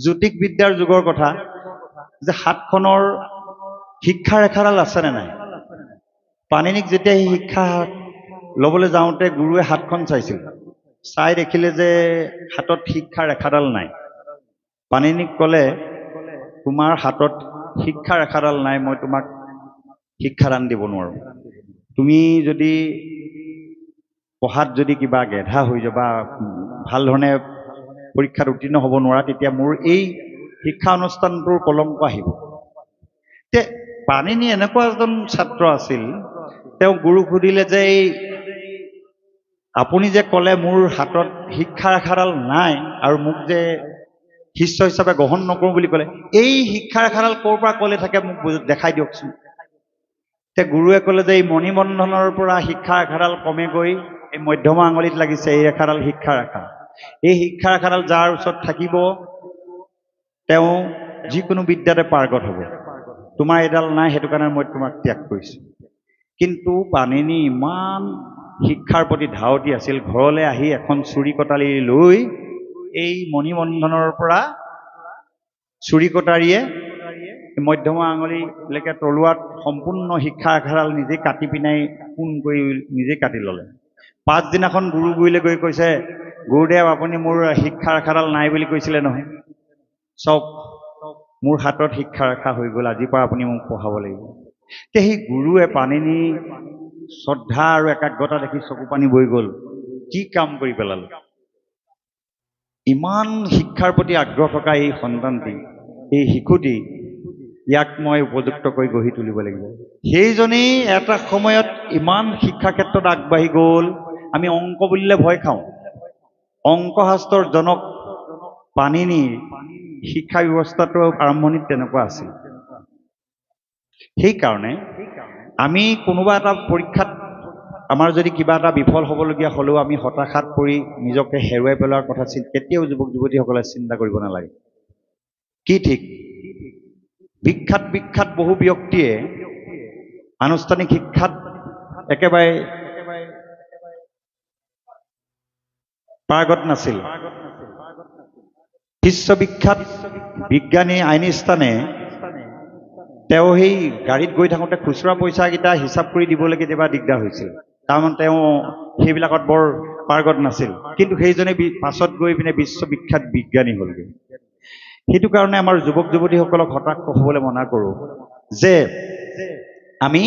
জ্যোতিক বিদ্যাৰ যুগৰ কথা, যে হাতখনৰ শিক্ষা ৰেখাডাল আছেনে নাই। পাণিনিক যেতিয়া সেই শিক্ষা ল'বলৈ যাওঁতে গুৰুৱে হাতখন চাইছিল, চাই দেখিলে যে হাতত শিক্ষা ৰেখাডাল নাই। পাণিনিক ক'লে, তোমাৰ হাতত শিক্ষা ৰেখাডাল নাই, মই তোমাক শিক্ষাদান দিব নোৱাৰোঁ। তুমি যদি পঢ়াত যদি কিবা গেধা হৈ যাবা, ভাল ধৰণে পৰীক্ষাত উত্তীৰ্ণ হ'ব নোৱাৰা, তেতিয়া মোৰ এই শিক্ষা অনুষ্ঠানটোৰ কলংক আহিব। পাণিনি এনেকুৱা এজন ছাত্ৰ আছিল, তেওঁ গুৰুক সুধিলে যে আপুনি যে ক'লে মোৰ হাতত শিক্ষা ৰেখাডাল নাই আৰু মোক যে শিষ্য হিচাপে গ্ৰহণ নকৰোঁ বুলি ক'লে, এই শিক্ষা ৰেখাডাল ক'ৰ পৰা ক'লে থাকে মোক দেখাই দিয়কচোন। গুৰুৱে ক'লে যে এই মণিবন্ধনৰ পৰা শিক্ষা ৰেখাডাল কমে গৈ এই মধ্যমা আঙুলিত লাগিছে, এই ৰেখাডাল শিক্ষা ৰেখা। এই শিক্ষা ৰেখাডাল যাৰ ওচৰত থাকিব তেওঁ যিকোনো বিদ্যাতে পাৰ্গত হ'ব। তোমাৰ এডাল নাই, সেইটো কাৰণে মই তোমাক ত্যাগ কৰিছোঁ। কিন্তু পাণিনি ইমান শিক্ষাৰ প্ৰতি ধাউতি আছিল, ঘৰলৈ আহি এখন চুৰি কটাৰী লৈ এই মণিবন্ধনৰ পৰা চুৰি কটাৰীয়ে মধ্যমা আঙুলিলৈকে তলুৱাত সম্পূৰ্ণ শিক্ষা ৰেখাডাল নিজে কাটি পিনাই পোন কৰি নিজে কাটি ল'লে। পাছদিনাখন গুৰুগুৰিলৈ গৈ কৈছে, গুৰুদেৱ আপুনি মোৰ শিক্ষা ৰেখাডাল নাই বুলি কৈছিলে নহয়, চাওক মোৰ হাতত শিক্ষা ৰেখা হৈ গ'ল, আজিৰ পৰা আপুনি মোক পঢ়াব লাগিব। সেই গুৰুৱে পাণিনি শ্ৰদ্ধা আৰু একাগ্ৰতা দেখি চকু পানী বৈ গ'ল, কি কাম কৰি পেলালে। ইমান শিক্ষাৰ প্ৰতি আগ্ৰহ থকা এই সন্তানটি, এই শিশুটি, ইয়াক মই উপযুক্ত কৰি গঢ়ি তুলিব লাগিব। সেইজনেই এটা সময়ত ইমান শিক্ষা ক্ষেত্ৰত আগবাঢ়ি গ'ল। আমি অংক বুলিলে ভয় খাওঁ, অংক শাস্ত্ৰৰ জনক পাণিনিৰ শিক্ষা ব্যৱস্থাটো আৰম্ভণিত তেনেকুৱা আছিল। সেইকাৰণে আমি কোনোবা এটা পৰীক্ষাত আমাৰ যদি কিবা এটা বিফল হ'বলগীয়া হ'লেও আমি হতাশাত পৰি নিজকে হেৰুৱাই পেলোৱাৰ কথা কেতিয়াও যুৱক যুৱতীসকলে চিন্তা কৰিব নালাগে। কি ঠিক বিখ্যাত বহু ব্যক্তিয়ে আনুষ্ঠানিক শিক্ষাত একেবাৰে পাৰ্গত নাছিল। বিশ্ববিখ্যাত বিজ্ঞানী আইনষ্টাইনে তেওঁ সেই গাড়ীত গৈ থাকোঁতে খুচুৰা পইচাকেইটা হিচাপ কৰি দিবলৈ কেতিয়াবা দিগদাৰ হৈছিল, কাৰণ তেওঁ সেইবিলাকত বৰ পাৰ্গত নাছিল। কিন্তু সেইজনে পাছত গৈ পিনে বিশ্ববিখ্যাত বিজ্ঞানী হ'লগৈ। সেইটো কাৰণে আমাৰ যুৱক যুৱতীসকলক হতাশ হ'বলৈ মনা কৰোঁ যে আমি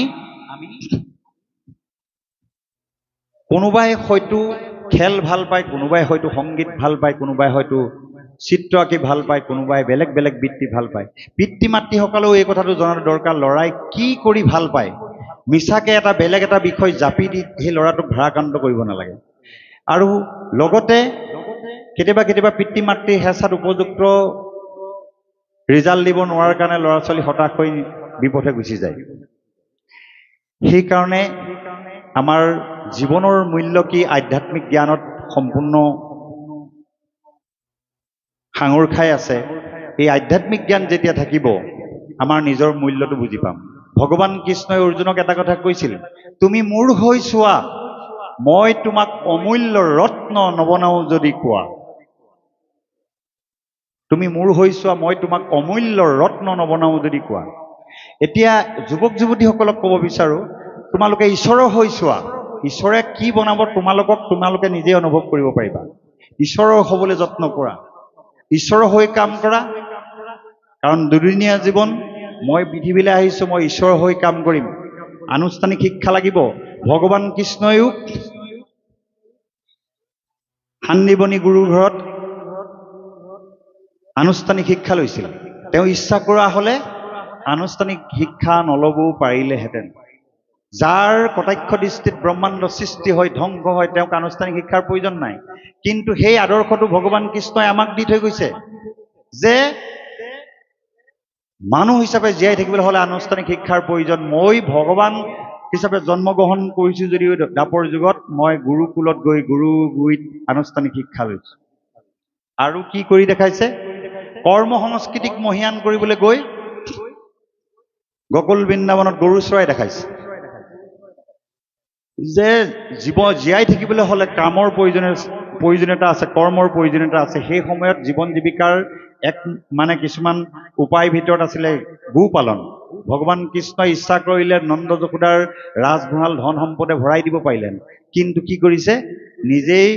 কোনোবাই হয়তো খেল ভাল পায়, কোনোবাই হয়তো সংগীত ভাল পায়, কোনোবাই হয়তো চিত্ৰ আঁকি ভাল পায়, কোনোবাই বেলেগ বৃত্তি ভাল পায়। পিতৃ মাতৃসকলেও এই কথাটো জনাটো দৰকাৰ, ল'ৰাই কি কৰি ভাল পায় মিছাকে এটা বেলেগ এটা বিষয় জাপি দি সেই ল'ৰাটোক ভাৰাক্ৰান্ত কৰিব নালাগে। আৰু লগতে কেতিয়াবা কেতিয়াবা পিতৃ মাতৃৰ হেঁচাত উপযুক্ত ৰিজাল্ট দিব নোৱাৰাৰ কাৰণে ল'ৰা ছোৱালী হতাশ হৈ বিপথে গুচি যায়। সেইকাৰণে আমাৰ জীৱনৰ মূল্য কি আধ্যাত্মিক জ্ঞানত সম্পূৰ্ণ সাঙুৰ খাই আছে। এই আধ্যাত্মিক জ্ঞান যেতিয়া থাকিব আমাৰ নিজৰ মূল্যটো বুজি পাম। ভগৱান কৃষ্ণই অৰ্জুনক এটা কথা কৈছিল, তুমি মোৰ হৈ চোৱা, মই তোমাক অমূল্য ৰত্ন নবনাও যদি কোৱা। তুমি মোৰ হৈ চোৱা, মই তোমাক অমূল্য ৰত্ন নবনাও যদি কোৱা। এতিয়া যুৱক যুৱতীসকলক ক'ব বিচাৰো, তোমালোকে ঈশ্বৰৰ হৈ চোৱা, ঈশ্বৰে কি বনাব তোমালোকে নিজে অনুভৱ কৰিব পাৰিবা। ঈশ্বৰৰ হ'বলৈ যত্ন কৰা, ঈশ্বৰৰ হৈ কাম কৰা। কাৰণ দুদিনীয়া জীৱন, মই পৃথিৱীলৈ আহিছো, মই ঈশ্বৰৰ হৈ কাম কৰিম। আনুষ্ঠানিক শিক্ষা লাগিব। ভগৱান কৃষ্ণইও শান্দিবনী গুৰুৰ ঘৰত আনুষ্ঠানিক শিক্ষা লৈছিল। তেওঁ ইচ্ছা কৰা হলে আনুষ্ঠানিক শিক্ষা নলবও পাৰিলেহেঁতেন। যাৰ কটাক্ষ দৃষ্টিত ব্ৰহ্মাণ্ড সৃষ্টি হয়, ধ্বংস হয়, তেওঁক আনুষ্ঠানিক শিক্ষাৰ প্ৰয়োজন নাই। কিন্তু সেই আদৰ্শটো ভগৱান কৃষ্ণই আমাক দি থৈ গৈছে যে মানুহ হিচাপে জীয়াই থাকিবলৈ হলে আনুষ্ঠানিক শিক্ষাৰ প্ৰয়োজন। মই ভগৱান হিচাপে জন্মগ্ৰহণ কৰিছো যদিও দাপৰ যুগত, মই গুৰুকুলত গৈ গুৰুগুৰিত আনুষ্ঠানিক শিক্ষা লৈছো। আৰু কি কৰি দেখাইছে? কৰ্ম সংস্কৃতিক মহীয়ান কৰিবলৈ গৈ গকুল বৃন্দাবনত গৰু চৰাই দেখাইছে যে জীয়াই থাকিবলৈ হলে কামৰ প্ৰয়োজনীয়তা আছে, কৰ্মৰ প্ৰয়োজনীয়তা আছে। সেই সময়ত জীৱন জীৱিকাৰ কিছুমান উপায় ভিতৰত আছিলে গো পালন। ভগৱান কৃষ্ণই ইচ্ছা কৰিলে নন্দ যশোদাৰ ৰাজভঁৰাল ধন সম্পদে ভৰাই দিব পাৰিলেন, কিন্তু কি কৰিছে? নিজেই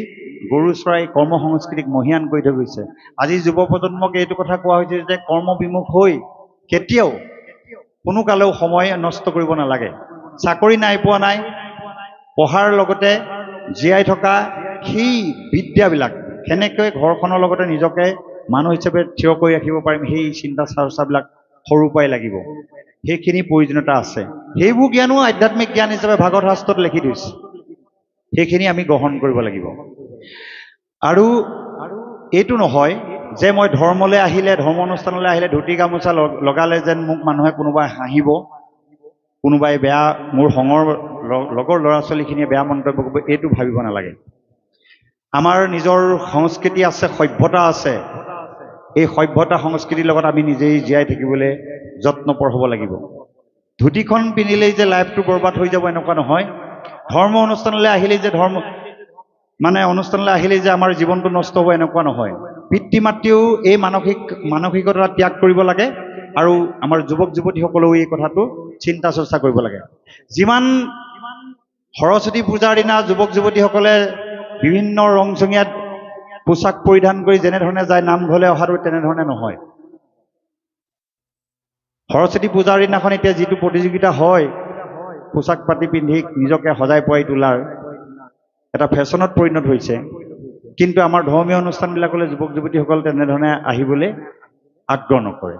গৰু চৰাই কৰ্ম সংস্কৃতিক মহীয়ান কৰি থৈ গৈছে। আজি যুৱ প্ৰজন্মক এইটো কথা কোৱা হৈছে যে কৰ্মবিমুখ হৈ কেতিয়াও কোনো কালেও সময় নষ্ট কৰিব নালাগে। চাকৰি নাই পোৱা নাই, পঢ়াৰ লগতে জীয়াই থকা সেই বিদ্যাবিলাক কেনেকৈ ঘৰখনৰ লগতে নিজকে মানুহ হিচাপে থিয় কৰি ৰাখিব পাৰিম, সেই চিন্তা চৰ্চাবিলাক সৰুৰ পৰাই লাগিব। সেইখিনি প্ৰয়োজনীয়তা আছে। সেইবোৰ জ্ঞানো আধ্যাত্মিক জ্ঞান হিচাপে ভাগৱত শাস্ত্ৰত লিখি দিছে। সেইখিনি আমি গ্ৰহণ কৰিব লাগিব। আৰু এইটো নহয় যে মই ধৰ্মলৈ আহিলে, ধৰ্ম অনুষ্ঠানলৈ আহিলে ধুতি গামোচা লগালে যেন মোক মানুহে কোনোবাই হাঁহিব, কোনোবাই বেয়া, মোৰ সংগৰ লগৰ ল'ৰা ছোৱালীখিনিয়ে বেয়া মন্তব্য কৰিব, এইটো ভাবিব নালাগে। আমাৰ নিজৰ সংস্কৃতি আছে, সভ্যতা আছে। এই সভ্যতা সংস্কৃতিৰ লগত আমি নিজেই জীয়াই থাকিবলৈ যত্নপৰ হ'ব লাগিব। ধুতিখন পিন্ধিলেই যে লাইফটো বৰবাদ হৈ যাব এনেকুৱা নহয়। ধৰ্ম অনুষ্ঠানলৈ আহিলেই যে অনুষ্ঠানলৈ আহিলেই যে আমাৰ জীৱনটো নষ্ট হ'ব এনেকুৱা নহয়। পিতৃ মাতৃও এই মানসিকতা ত্যাগ কৰিব লাগে। আৰু আমাৰ যুৱক যুৱতীসকলেও এই কথাটো চিন্তা চৰ্চা কৰিব লাগে। যিমান সৰস্বতী পূজাৰ দিনা যুৱক যুৱতীসকলে বিভিন্ন ৰংচঙীয়া পোচাক পৰিধান কৰি যেনেধৰণে যায়, নামঘৰলৈ অহাটো তেনেধৰণে নহয়। সৰস্বতী পূজাৰ দিনাখন এতিয়া যিটো প্ৰতিযোগিতা হয়, পোচাক পাতি পিন্ধি নিজকে সজাই পৰাই তোলাৰ এটা ফেশ্বনত পৰিণত হৈছে। কিন্তু আমাৰ ধৰ্মীয় অনুষ্ঠানবিলাকলৈ যুৱক যুৱতীসকল তেনেধৰণে আহিবলৈ আগ্ৰহ নকৰে।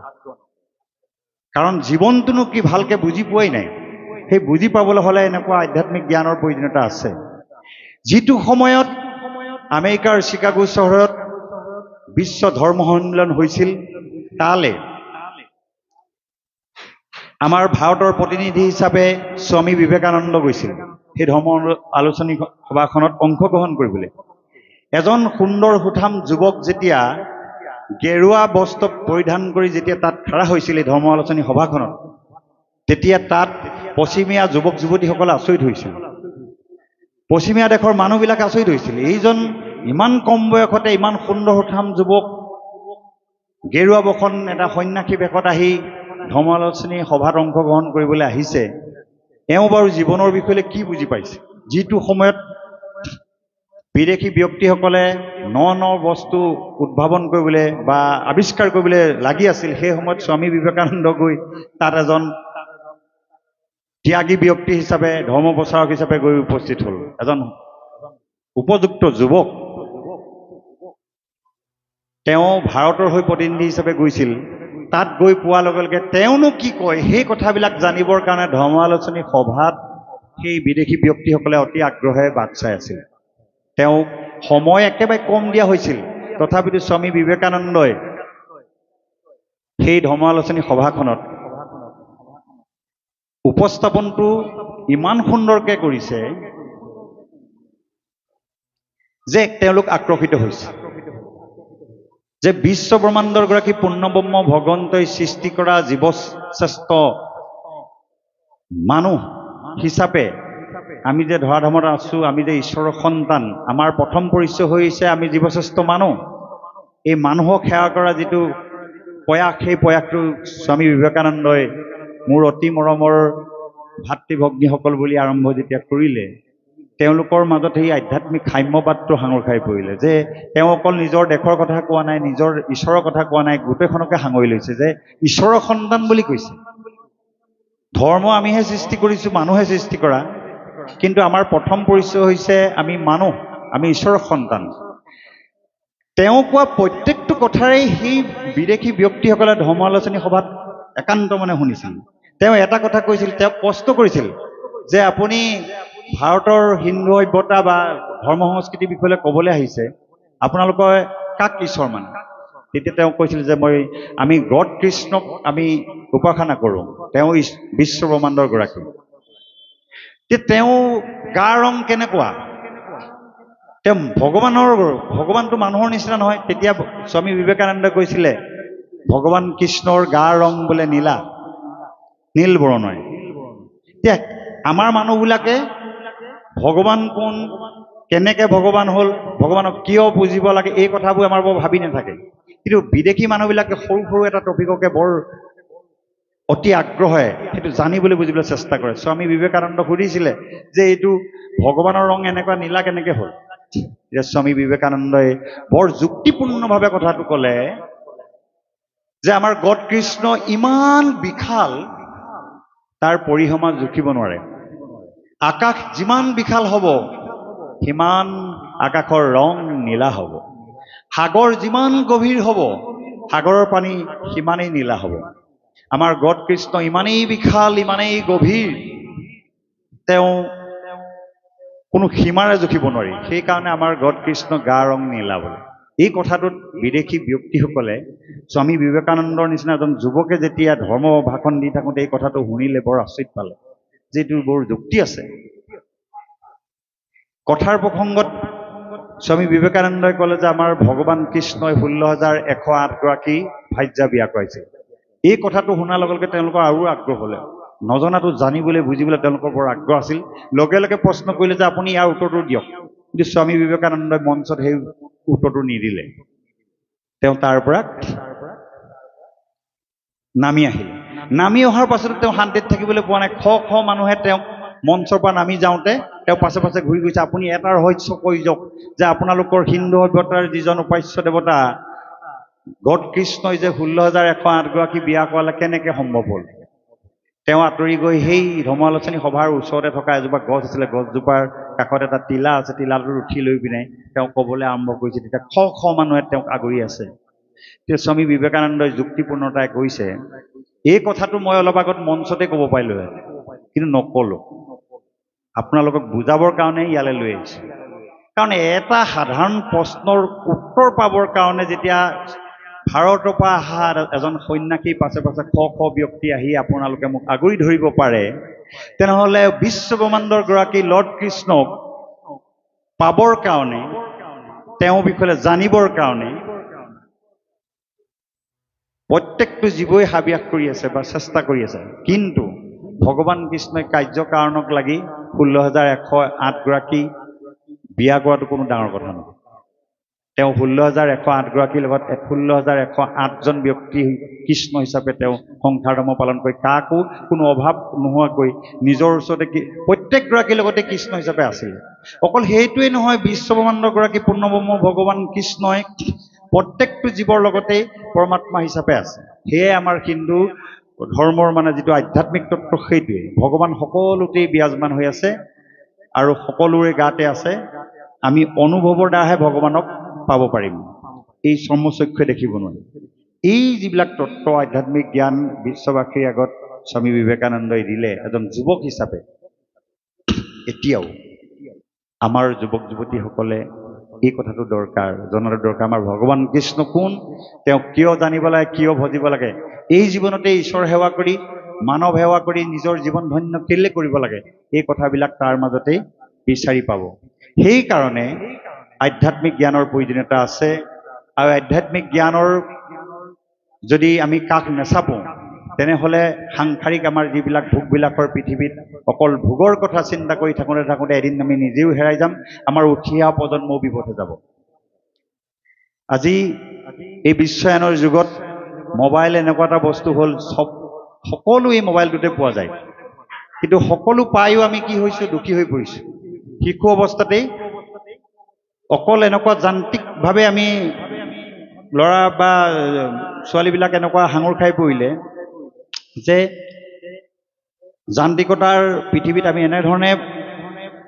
কাৰণ জীৱনটোনো কি ভালকে বুজি পোৱাই নাই। সেই বুজি পাবলৈ হলে এনেকুৱা আধ্যাত্মিক জ্ঞানৰ প্ৰয়োজনীয়তা আছে। যিটো সময়ত আমেৰিকাৰ চিকাগো চহৰত বিশ্ব ধৰ্ম সন্মিলন হৈছিল, তালে আমাৰ ভাৰতৰ প্ৰতিনিধি হিচাপে স্বামী বিবেকানন্দ গৈছিল সেই ধৰ্ম আলোচনী সভাখনত অংশগ্ৰহণ কৰিবলৈ। এজন সুন্দৰ সুঠাম যুৱক যেতিয়া গেৰুৱা বস্ত্ৰ পৰিধান কৰি যেতিয়া তাত খাৰা হৈছিল এই ধৰ্ম আলোচনী সভাখনত, তেতিয়া তাত পশ্চিমীয়া যুৱক যুৱতীসকলে আচৰিত হৈছিল। পশ্চিমীয়া দেশৰ মানুহবিলাক আচৰিত হৈছিল, এইজন ইমান কম বয়সতে ইমান সুন্দৰ সুঠাম যুৱক গেৰুৱা বসন এটা সন্যাসী বেশত আহি ধৰ্ম আলোচনী সভাত অংশগ্ৰহণ কৰিবলৈ আহিছে। এওঁ বাৰু জীৱনৰ বিষয়ে কি বুজি পাইছে? যিটো সময়ত বিদেশী ব্যক্তিসকলে ন বস্তু উদ্ভাৱন কৰিবলৈ বা আৱিষ্কাৰ কৰিবলৈ লাগি আছিল, সেই সময়ত স্বামী বিবেকানন্দ গৈ তাত এজন ত্যাগী ব্যক্তি হিচাপে, ধৰ্ম প্ৰচাৰক হিচাপে গৈ উপস্থিত হ'ল। এজন উপযুক্ত যুৱক। তেওঁ ভাৰতৰ হৈ প্ৰতিনিধি হিচাপে গৈছিল। তাত গৈ পোৱাৰ লগে লগে তেওঁনো কি কয় সেই কথাবিলাক জানিবৰ কাৰণে ধৰ্ম আলোচনী সভাত সেই বিদেশী ব্যক্তিসকলে অতি আগ্ৰহেৰে বাট চাই আছিল। তেওঁক সময় একেবাৰে কম দিয়া হৈছিল, তথাপিতো স্বামী বিবেকানন্দই সেই ধৰ্ম আলোচনী সভাখনত উপস্থাপনটো ইমান সুন্দৰকৈ কৰিছে যে তেওঁলোক আকৰ্ষিত হৈছে যে বিশ্ব ব্ৰহ্মাণ্ডৰ গৰাকী পূৰ্ণব্ৰহ্ম ভগৱন্তই সৃষ্টি কৰা জীৱশ্ৰেষ্ঠ মানুহ হিচাপে আমি যে ধৰাধামত আছোঁ, আমি যে ঈশ্বৰৰ সন্তান, আমাৰ প্ৰথম পৰিচয় হৈছে আমি জীৱশ্ৰেষ্ঠ মানুহ। এই মানুহক সেৱা কৰা যিটো প্ৰয়াস, সেই প্ৰয়াসটো স্বামী বিবেকানন্দই মোৰ অতি মৰমৰ ভাতৃ ভগ্নীসকল বুলি আৰম্ভ যেতিয়া কৰিলে, তেওঁলোকৰ মাজত সেই আধ্যাত্মিক সাম্যবাদটো সাঙুৰ খাই পৰিলে যে তেওঁ অকল নিজৰ দেশৰ কথা কোৱা নাই, নিজৰ ঈশ্বৰৰ কথা কোৱা নাই, গোটেইখনকে সাঙুৰি লৈছে যে ঈশ্বৰৰ সন্তান বুলি কৈছে। ধৰ্ম আমিহে সৃষ্টি কৰিছোঁ, মানুহে সৃষ্টি কৰা, কিন্তু আমাৰ প্ৰথম পৰিচয় হৈছে আমি মানুহ, আমি ঈশ্বৰৰ সন্তান। তেওঁ কোৱা প্ৰত্যেকটো কথাৰেই সেই বিদেশী ব্যক্তিসকলে ধৰ্ম আলোচনী সভাত একান্ত মনে শুনিছিল। তেওঁ এটা কথা কৈছিল, তেওঁ প্ৰশ্ন কৰিছিল যে আপুনি ভাৰতৰ হিন্দু সভ্যতা বা ধৰ্ম সংস্কৃতিৰ বিষয়ে ক'বলৈ আহিছে, আপোনালোকে কাক ঈশ্বৰ মানে? তেতিয়া তেওঁ কৈছিল যে আমি গড কৃষ্ণক আমি উপাসনা কৰোঁ, তেওঁ বিশ্ব ব্ৰহ্মাণ্ডৰ গৰাকী। তেওঁ গা ৰং কেনেকুৱা? তেওঁ ভগৱানটো মানুহৰ নিচিনা নহয়। তেতিয়া স্বামী বিবেকানন্দই কৈছিলে ভগৱান কৃষ্ণৰ গা ৰং বোলে নীলা, নীল বৰণৰ। এতিয়া আমাৰ মানুহবিলাকে ভগৱান কোন, কেনেকৈ ভগৱান হ'ল, ভগৱানক কিয় বুজিব লাগে, এই কথাবোৰ আমাৰ বৰ ভাবি নাথাকে। কিন্তু বিদেশী মানুহবিলাকে সৰু সৰু এটা টপিককে বৰ অতি আগ্ৰহেৰে সেইটো জানিবলৈ বুজিবলৈ চেষ্টা কৰে। স্বামী বিবেকানন্দক সুধিছিলে যে এইটো ভগৱানৰ ৰং এনেকুৱা নীলা কেনেকৈ হ'ল? এতিয়া স্বামী বিবেকানন্দই বৰ যুক্তিপূৰ্ণভাৱে কথাটো ক'লে যে আমাৰ গড কৃষ্ণ ইমান বিশাল, তাৰ পৰিসীমা জুখিব নোৱাৰে। আকাশ যিমান বিশাল হ'ব সিমান আকাশৰ ৰং নীলা হ'ব। সাগৰ যিমান গভীৰ হ'ব সাগৰৰ পানী সিমানেই নীলা হ'ব। আমাৰ গড কৃষ্ণ ইমানেই বিশাল, ইমানেই গভীৰ, তেওঁ কোনো সীমাৰে জুখিব নোৱাৰি। সেইকাৰণে আমাৰ গড কৃষ্ণ গা ৰং নীলা বোলে। এই কথাটোত বিদেশী ব্যক্তিসকলে স্বামী বিবেকানন্দৰ নিচিনা এজন যুৱকে যেতিয়া ধৰ্ম ভাষণ দি থাকোঁতে এই কথাটো শুনিলে বৰ আচৰিত পালে, যিটো বৰ যুক্তি আছে। কথাৰ প্ৰসংগত স্বামী বিবেকানন্দই ক'লে যে আমাৰ ভগৱান কৃষ্ণই 16,108 গৰাকী ভাৰ্যা বিয়া কৰাইছিল। এই কথাটো শুনাৰ লগে লগে তেওঁলোকৰ আৰু আগ্ৰহ হ'লে, নজনাটো জানিবলৈ বুজিবলৈ তেওঁলোকৰ বৰ আগ্ৰহ আছিল। লগে লগে প্ৰশ্ন কৰিলে যে আপুনি ইয়াৰ উত্তৰটো দিয়ক। কিন্তু স্বামী বিবেকানন্দই মঞ্চত সেই উত্তৰটো নিদিলে। তেওঁ তাৰ পৰা নামি আহিলে। নামি অহাৰ পাছতে তেওঁ শান্তিত থাকিবলৈ পোৱা নাই। শ মানুহে তেওঁক মঞ্চৰ পৰা নামি যাওঁতে তেওঁ পাছে পাছে ঘূৰি গৈছে। আপুনি এটা ৰহস্য কৈ যাওক যে আপোনালোকৰ হিন্দু সভ্যতাৰ যিজন উপাস্য দেৱতা গড কৃষ্ণই যে 16,108 গৰাকী বিয়া কৰালে কেনেকৈ সম্ভৱ হ'ল? তেওঁ আঁতৰি গৈ সেই ধৰ্ম আলোচনী সভাৰ ওচৰতে থকা এজোপা গছ আছিলে, গছজোপাৰ কাষত এটা টিলা আছে, টিলাটোত উঠি লৈ পিনে তেওঁ ক'বলৈ আৰম্ভ কৰিছে। তেতিয়া শ মানুহে তেওঁক আগুৰি আছে। তেতিয়া স্বামী বিবেকানন্দই যুক্তিপূৰ্ণতাই কৈছে, এই কথাটো মই অলপ আগত মঞ্চতে ক'ব পাৰিলোঁ, কিন্তু নক'লোঁ। আপোনালোকক বুজাবৰ কাৰণে ইয়ালৈ লৈ আহিছোঁ। কাৰণ এটা সাধাৰণ প্ৰশ্নৰ উত্তৰ পাবৰ কাৰণে যেতিয়া ভাৰতৰ পৰা অহা এজন সন্যাসী পাছে পাছে শ ব্যক্তি আহি আপোনালোকে মোক আগুৰি ধৰিব পাৰে, তেনেহ'লে বিশ্ব ব্ৰহ্মাণ্ডৰ গৰাকী লৰ্ড কৃষ্ণক পাবৰ কাৰণে, তেওঁৰ বিষয়ে জানিবৰ কাৰণে প্ৰত্যেকটো জীৱই হাবিয়াস কৰি আছে বা চেষ্টা কৰি আছে। কিন্তু ভগৱান কৃষ্ণই কাৰ্যকাৰণক লাগি 16,108 গৰাকী বিয়া কৰাটো কোনো ডাঙৰ কথা নহয়। তেওঁ 16,108 গৰাকীৰ লগত 16,108জন ব্যক্তি কৃষ্ণ হিচাপে তেওঁ সংসাৰ ধৰ্ম পালন কৰি কাকো কোনো অভাৱ নোহোৱাকৈ নিজৰ ওচৰতে প্ৰত্যেকগৰাকীৰ লগতে কৃষ্ণ হিচাপে আছিল। অকল সেইটোৱেই নহয়, বিশ্ব ব্ৰহ্মাণ্ডৰ গৰাকী পূৰ্ণব্ৰহ্ম ভগৱান কৃষ্ণই প্ৰত্যেকটো জীৱৰ লগতেই পৰমাত্মা হিচাপে আছে। সেয়ে আমাৰ হিন্দু ধৰ্মৰ মানে যিটো আধ্যাত্মিক তত্ত্ব, সেইটোৱে ভগৱান সকলোতেই বিৰাজমান হৈ আছে আৰু সকলোৰে গাতে আছে। আমি অনুভৱৰ দ্বাৰাহে ভগৱানক পাব পাৰিম, এই চৰ্মচক্ষুৱে দেখিব নোৱাৰি। এই যিবিলাক তত্ত্ব আধ্যাত্মিক জ্ঞান বিশ্ববাসীৰ আগত স্বামী বিবেকানন্দই দিলে এজন যুৱক হিচাপে এতিয়াও আমাৰ যুৱক যুৱতীসকলে এই কথাটো দৰকাৰ, জনাটো দৰকাৰ। আমাৰ ভগৱান কৃষ্ণ কোন, তেওঁক কিয় জানিব লাগে, কিয় ভজিব লাগে, এই জীৱনতে ঈশ্বৰ সেৱা কৰি মানৱ সেৱা কৰি নিজৰ জীৱন ধন্য কেলে কৰিব লাগে, এই কথাবিলাক তাৰ মাজতেই বিচাৰি পাব। সেইকাৰণে আধ্যাত্মিক জ্ঞানৰ প্ৰয়োজনীয়তা আছে। আৰু আধ্যাত্মিক জ্ঞানৰ যদি আমি কাষ নেচাপো তেনেহ'লে সাংসাৰিক আমাৰ যিবিলাক ভোগবিলাকৰ পৃথিৱীত অকল ভোগৰ কথা চিন্তা কৰি থাকোঁতে থাকোঁতে এদিন আমি নিজেও হেৰাই যাম, আমাৰ উঠি অহা প্ৰজন্মও বিপথে যাব। আজি এই বিশ্বায়নৰ যুগত মোবাইল এনেকুৱা এটা বস্তু হ'ল, সকলো এই মোবাইলটোতে পোৱা যায়। কিন্তু সকলো পায়ো আমি কি হৈছোঁ, দুখী হৈ পৰিছোঁ। শিশু অৱস্থাতেই অকল এনেকুৱা যান্ত্ৰিকভাৱে আমি ল'ৰা বা ছোৱালীবিলাক এনেকুৱা সাঙুৰ খাই পৰিলে যে যান্ত্ৰিকতাৰ পৃথিৱীত আমি এনেধৰণে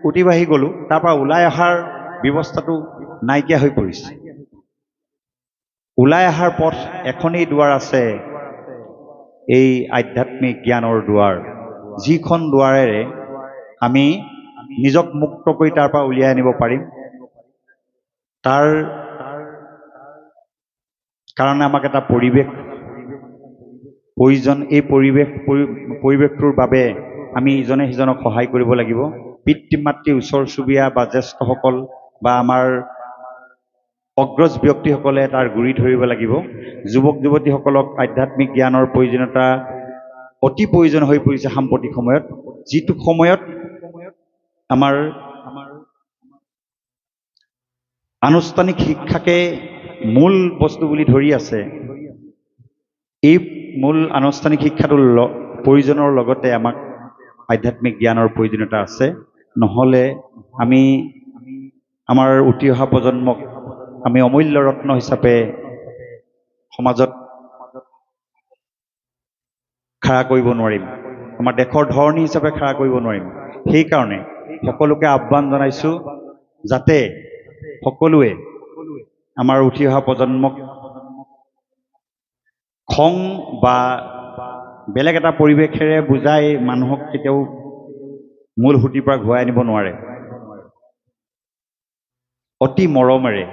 উঠি গ'লোঁ, তাৰ পৰা ওলাই অহাৰ ব্যৱস্থাটো নাইকিয়া হৈ পৰিছে। ওলাই অহাৰ পথ এখনেই দুৱাৰ আছে, এই আধ্যাত্মিক জ্ঞানৰ দুৱাৰ, যিখন দুৱাৰেৰে আমি নিজক মুক্ত কৰি তাৰ পৰা উলিয়াই আনিব পাৰিম। তাৰ কাৰণে আমাক এটা পৰিৱেশ প্ৰয়োজন। এই পৰিৱেশটোৰ বাবে আমি ইজনে সিজনক সহায় কৰিব লাগিব। পিতৃ মাতৃ, ওচৰ চুবুৰীয়া বা জ্যেষ্ঠসকল বা আমাৰ অগ্ৰজ ব্যক্তিসকলে তাৰ গুৰি ধৰিব লাগিব। যুৱক যুৱতীসকলক আধ্যাত্মিক জ্ঞানৰ প্ৰয়োজনীয়তা অতি প্ৰয়োজন হৈ পৰিছে সাম্প্ৰতিক সময়ত, যিটো সময়ত আমাৰ আনুষ্ঠানিক শিক্ষাকে মূল বস্তু বুলি ধৰি আছে। এই মূল আনুষ্ঠানিক শিক্ষাটোৰ প্ৰয়োজনৰ লগতে আমাক আধ্যাত্মিক জ্ঞানৰ প্ৰয়োজনীয়তা আছে। নহ'লে আমি আমাৰ উঠি অহা প্ৰজন্মক আমি অমূল্য ৰত্ন হিচাপে সমাজত খাৰা কৰিব নোৱাৰিম, আমাৰ দেশৰ ধৰণী হিচাপে খাৰা কৰিব নোৱাৰিম। সেইকাৰণে সকলোকে আহ্বান জনাইছোঁ যাতে সকলোৱে আমাৰ উঠি অহা প্ৰজন্মক খং বা বেলেগ এটা পৰিৱেশেৰে বুজাই মানুহক কেতিয়াও মূল সুঁতিৰ পৰা ঘূৰাই আনিব নোৱাৰে। অতি মৰমেৰে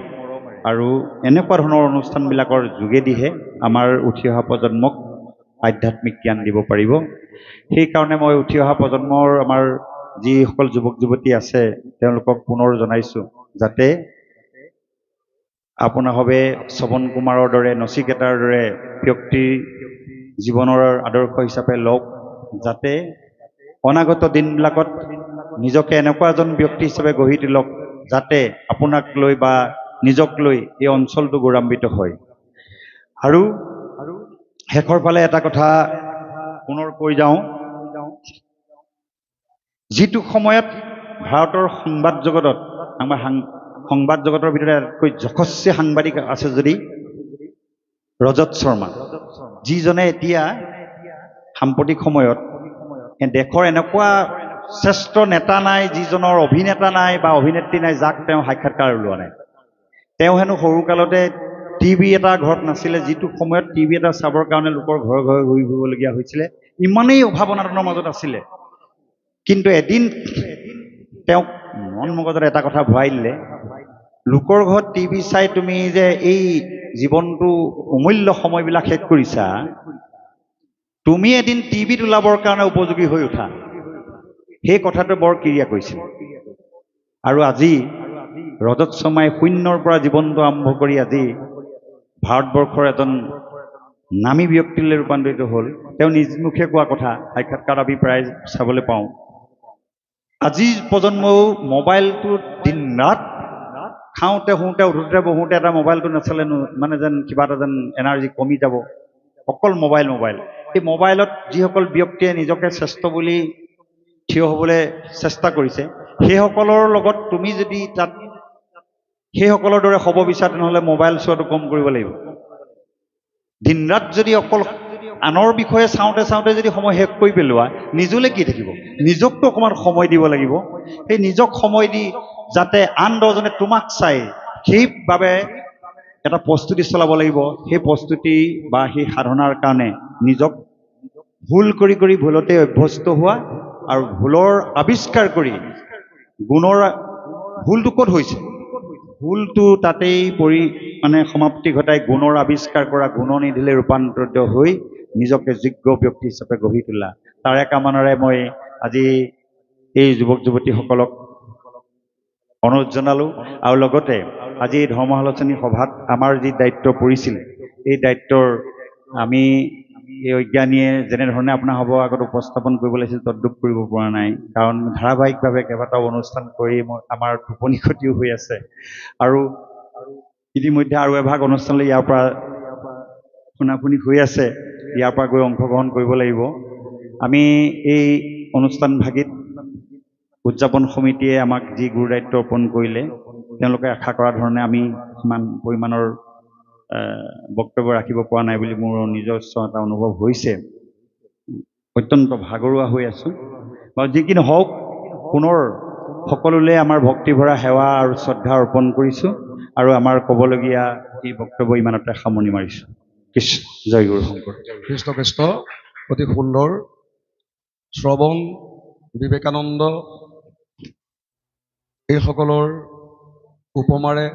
আৰু এনেকুৱা ধৰণৰ অনুষ্ঠানবিলাকৰ যোগেদিহে আমাৰ উঠি অহা প্ৰজন্মক আধ্যাত্মিক জ্ঞান দিব পাৰিব। সেইকাৰণে মই উঠি অহা প্ৰজন্মৰ আমাৰ যিসকল যুৱক যুৱতী আছে তেওঁলোকক পুনৰ জনাইছোঁ যাতে আপোনাভাৱে শ্ৰৱণ কুমাৰৰ দৰে, নচিকেতাৰ দৰে ব্যক্তিৰ জীৱনৰ আদৰ্শ হিচাপে লওক, যাতে অনাগত দিনবিলাকত নিজকে এনেকুৱা এজন ব্যক্তি হিচাপে গঢ়ি তোলক যাতে আপোনাক লৈ বা নিজক লৈ এই অঞ্চলটো গৌৰৱান্বিত হয়। আৰু শেষৰ ফালে এটা কথা পুনৰ কৈ যাওঁ, যিটো সময়ত ভাৰতৰ সংবাদ জগতত, আমাৰ সংবাদ জগতৰ ভিতৰত আটাইতকৈ যশস্বী সাংবাদিক আছে যদি ৰজত শৰ্মা, যিজনে এতিয়া সাম্প্ৰতিক সময়ত দেশৰ এনেকুৱা শ্ৰেষ্ঠ নেতা নাই, যিজনৰ অভিনেতা নাই বা অভিনেত্ৰী নাই যাক তেওঁ সাক্ষাৎকাৰ ওলোৱা নাই। তেওঁ হেনো সৰুকালতে টিভি এটা ঘৰত নাছিলে, যিটো সময়ত টিভি এটা চাবৰ কাৰণে লোকৰ ঘৰে ঘৰে ঘূৰি ফুৰিবলগীয়া হৈছিলে, ইমানেই অভাৱ অনাটনৰ মাজত আছিলে। কিন্তু এদিন তেওঁক মন মগজত এটা কথা ভৰাই দিলে, লোকৰ ঘৰত টিভি চাই তুমি যে এই জীৱনটো অমূল্য সময়বিলাক শেষ কৰিছা, তুমি এদিন টিভিত ওলাবৰ কাৰণে উপযোগী হৈ উঠা। সেই কথাটো বৰ ক্ৰিয়া কৰিছিল। আৰু আজি ৰজত শৰ্মাই শূন্যৰ পৰা জীৱনটো আৰম্ভ কৰি আজি ভাৰতবৰ্ষৰ এজন নামী ব্যক্তিলৈ ৰূপান্তৰিত হ'ল। তেওঁ নিজ মুখে কোৱা কথা, সাক্ষাৎকাৰ আমি প্ৰায় চাবলৈ পাওঁ। আজিৰ প্ৰজন্মও মোবাইলটো দিন ৰাত খাওঁতে শুওঁতে উঠোঁতে বহোঁতে এটা মোবাইলটো নাচালে মানে যেন কিবা এটা যেন এনাৰ্জি কমি যাব, অকল মোবাইল। এই মোবাইলত যিসকল ব্যক্তিয়ে নিজকে শ্ৰেষ্ঠ বুলি থিয় হ'বলৈ চেষ্টা কৰিছে, সেইসকলৰ লগত তুমি যদি তাত সেইসকলৰ দৰে হ'ব বিচাৰা তেনেহ'লে মোবাইল চোৱাটো কম কৰিব লাগিব। দিন ৰাত যদি অকল আনৰ বিষয়ে চাওঁতে চাওঁতে যদি সময় শেষ কৰি পেলোৱা, নিজলৈ কি থাকিব? নিজকতো অকণমান সময় দিব লাগিব। সেই নিজক সময় দি যাতে আন দহজনে তোমাক চাই, সেইবাবে এটা প্ৰস্তুতি চলাব লাগিব। সেই প্ৰস্তুতি বা সেই সাধনাৰ কাৰণে নিজক ভুল কৰি কৰি ভুলতে অভ্যস্ত হোৱা আৰু ভুলৰ আৱিষ্কাৰ কৰি গুণৰ ভুলটো ক'ত হৈছে, ভুলটো তাতেই সমাপ্তি ঘটাই গুণৰ আৱিষ্কাৰ কৰা, গুণনিধিলৈ ৰূপান্তৰিত হৈ নিজকে যোগ্য ব্যক্তি হিচাপে গঢ়ি তোলা, তাৰে কামনাৰে মই আজি এই যুৱক যুৱতীসকলক অনুৰোধ জনালোঁ। আৰু লগতে আজি ধৰ্ম আলোচনী সভাত আমাৰ যি দায়িত্ব পৰিছিল, এই দায়িত্বৰ আমি এই অজ্ঞানীয়ে যেনেধৰণে আপোনাৰ সভাৰ আগত উপস্থাপন কৰিব লাগিছিল তদ্ৰূপ কৰিব পৰা নাই। কাৰণ ধাৰাবাহিকভাৱে কেইবাটাও অনুষ্ঠান কৰি আমাৰ টোপনি ক্ষতিও হৈ আছে, আৰু ইতিমধ্যে আৰু এভাগ অনুষ্ঠানলৈ ইয়াৰ পৰা শুনাশুনি হৈ আছে, ইয়াৰ পৰা গৈ অংশগ্ৰহণ কৰিব লাগিব। আমি এই অনুষ্ঠানভাগিত উদযাপন সমিতিয়ে আমাক যি গুৰু দায়িত্ব অৰ্পণ কৰিলে, তেওঁলোকে আশা কৰা ধৰণে আমি সিমান পৰিমাণৰ বক্তব্য ৰাখিব পৰা নাই বুলি মোৰ নিজস্ব এটা অনুভৱ হৈছে। অত্যন্ত ভাগৰুৱা হৈ আছোঁ। বাৰু যি কি নহওক, পুনৰ সকলোলৈ আমাৰ ভক্তিভৰা সেৱা আৰু শ্ৰদ্ধা অৰ্পণ কৰিছোঁ, আৰু আমাৰ ক'বলগীয়া এই বক্তব্য ইমানতে সামৰণি মাৰিছোঁ। কৃষ্ণ জয় গুৰু শংকৰ। কৃষ্ণ কৃষ্ণ। অতি সুন্দৰ শ্ৰৱণ, বিবেকানন্দ এইসকলৰ উপমাৰে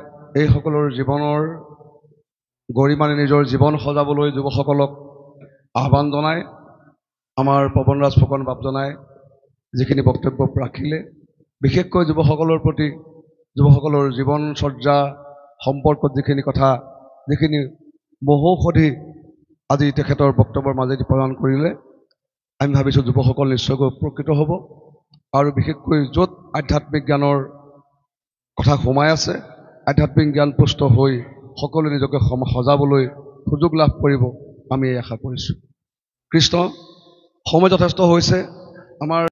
এইসকলৰ জীৱনৰ গৰিমাৰে নিজৰ জীৱন সজাবলৈ যুৱকসকলক আহ্বান জনাই আমাৰ পৱনৰাজ ফুকন বাপজনাই যিখিনি বক্তব্য ৰাখিলে, বিশেষকৈ যুৱকসকলৰ প্ৰতি, যুৱকসকলৰ জীৱনচৰ্যা সম্পৰ্কত যিখিনি কথা, যিখিনি মহৌষধি আজি তেখেতৰ বক্তব্যৰ মাজেদি প্ৰদান কৰিলে, আমি ভাবিছোঁ যুৱকসকল নিশ্চয়কৈ উপকৃত হ'ব। আৰু বিশেষকৈ য'ত আধ্যাত্মিক জ্ঞানৰ কথা সোমাই আছে, আধ্যাত্মিক জ্ঞান পুষ্ট হৈ সকলোৱে নিজকে সজাবলৈ সুযোগ লাভ কৰিব, আমি এই আশা কৰিছোঁ। কৃষ্ণ। সময় যথেষ্ট হৈছে। আমাৰ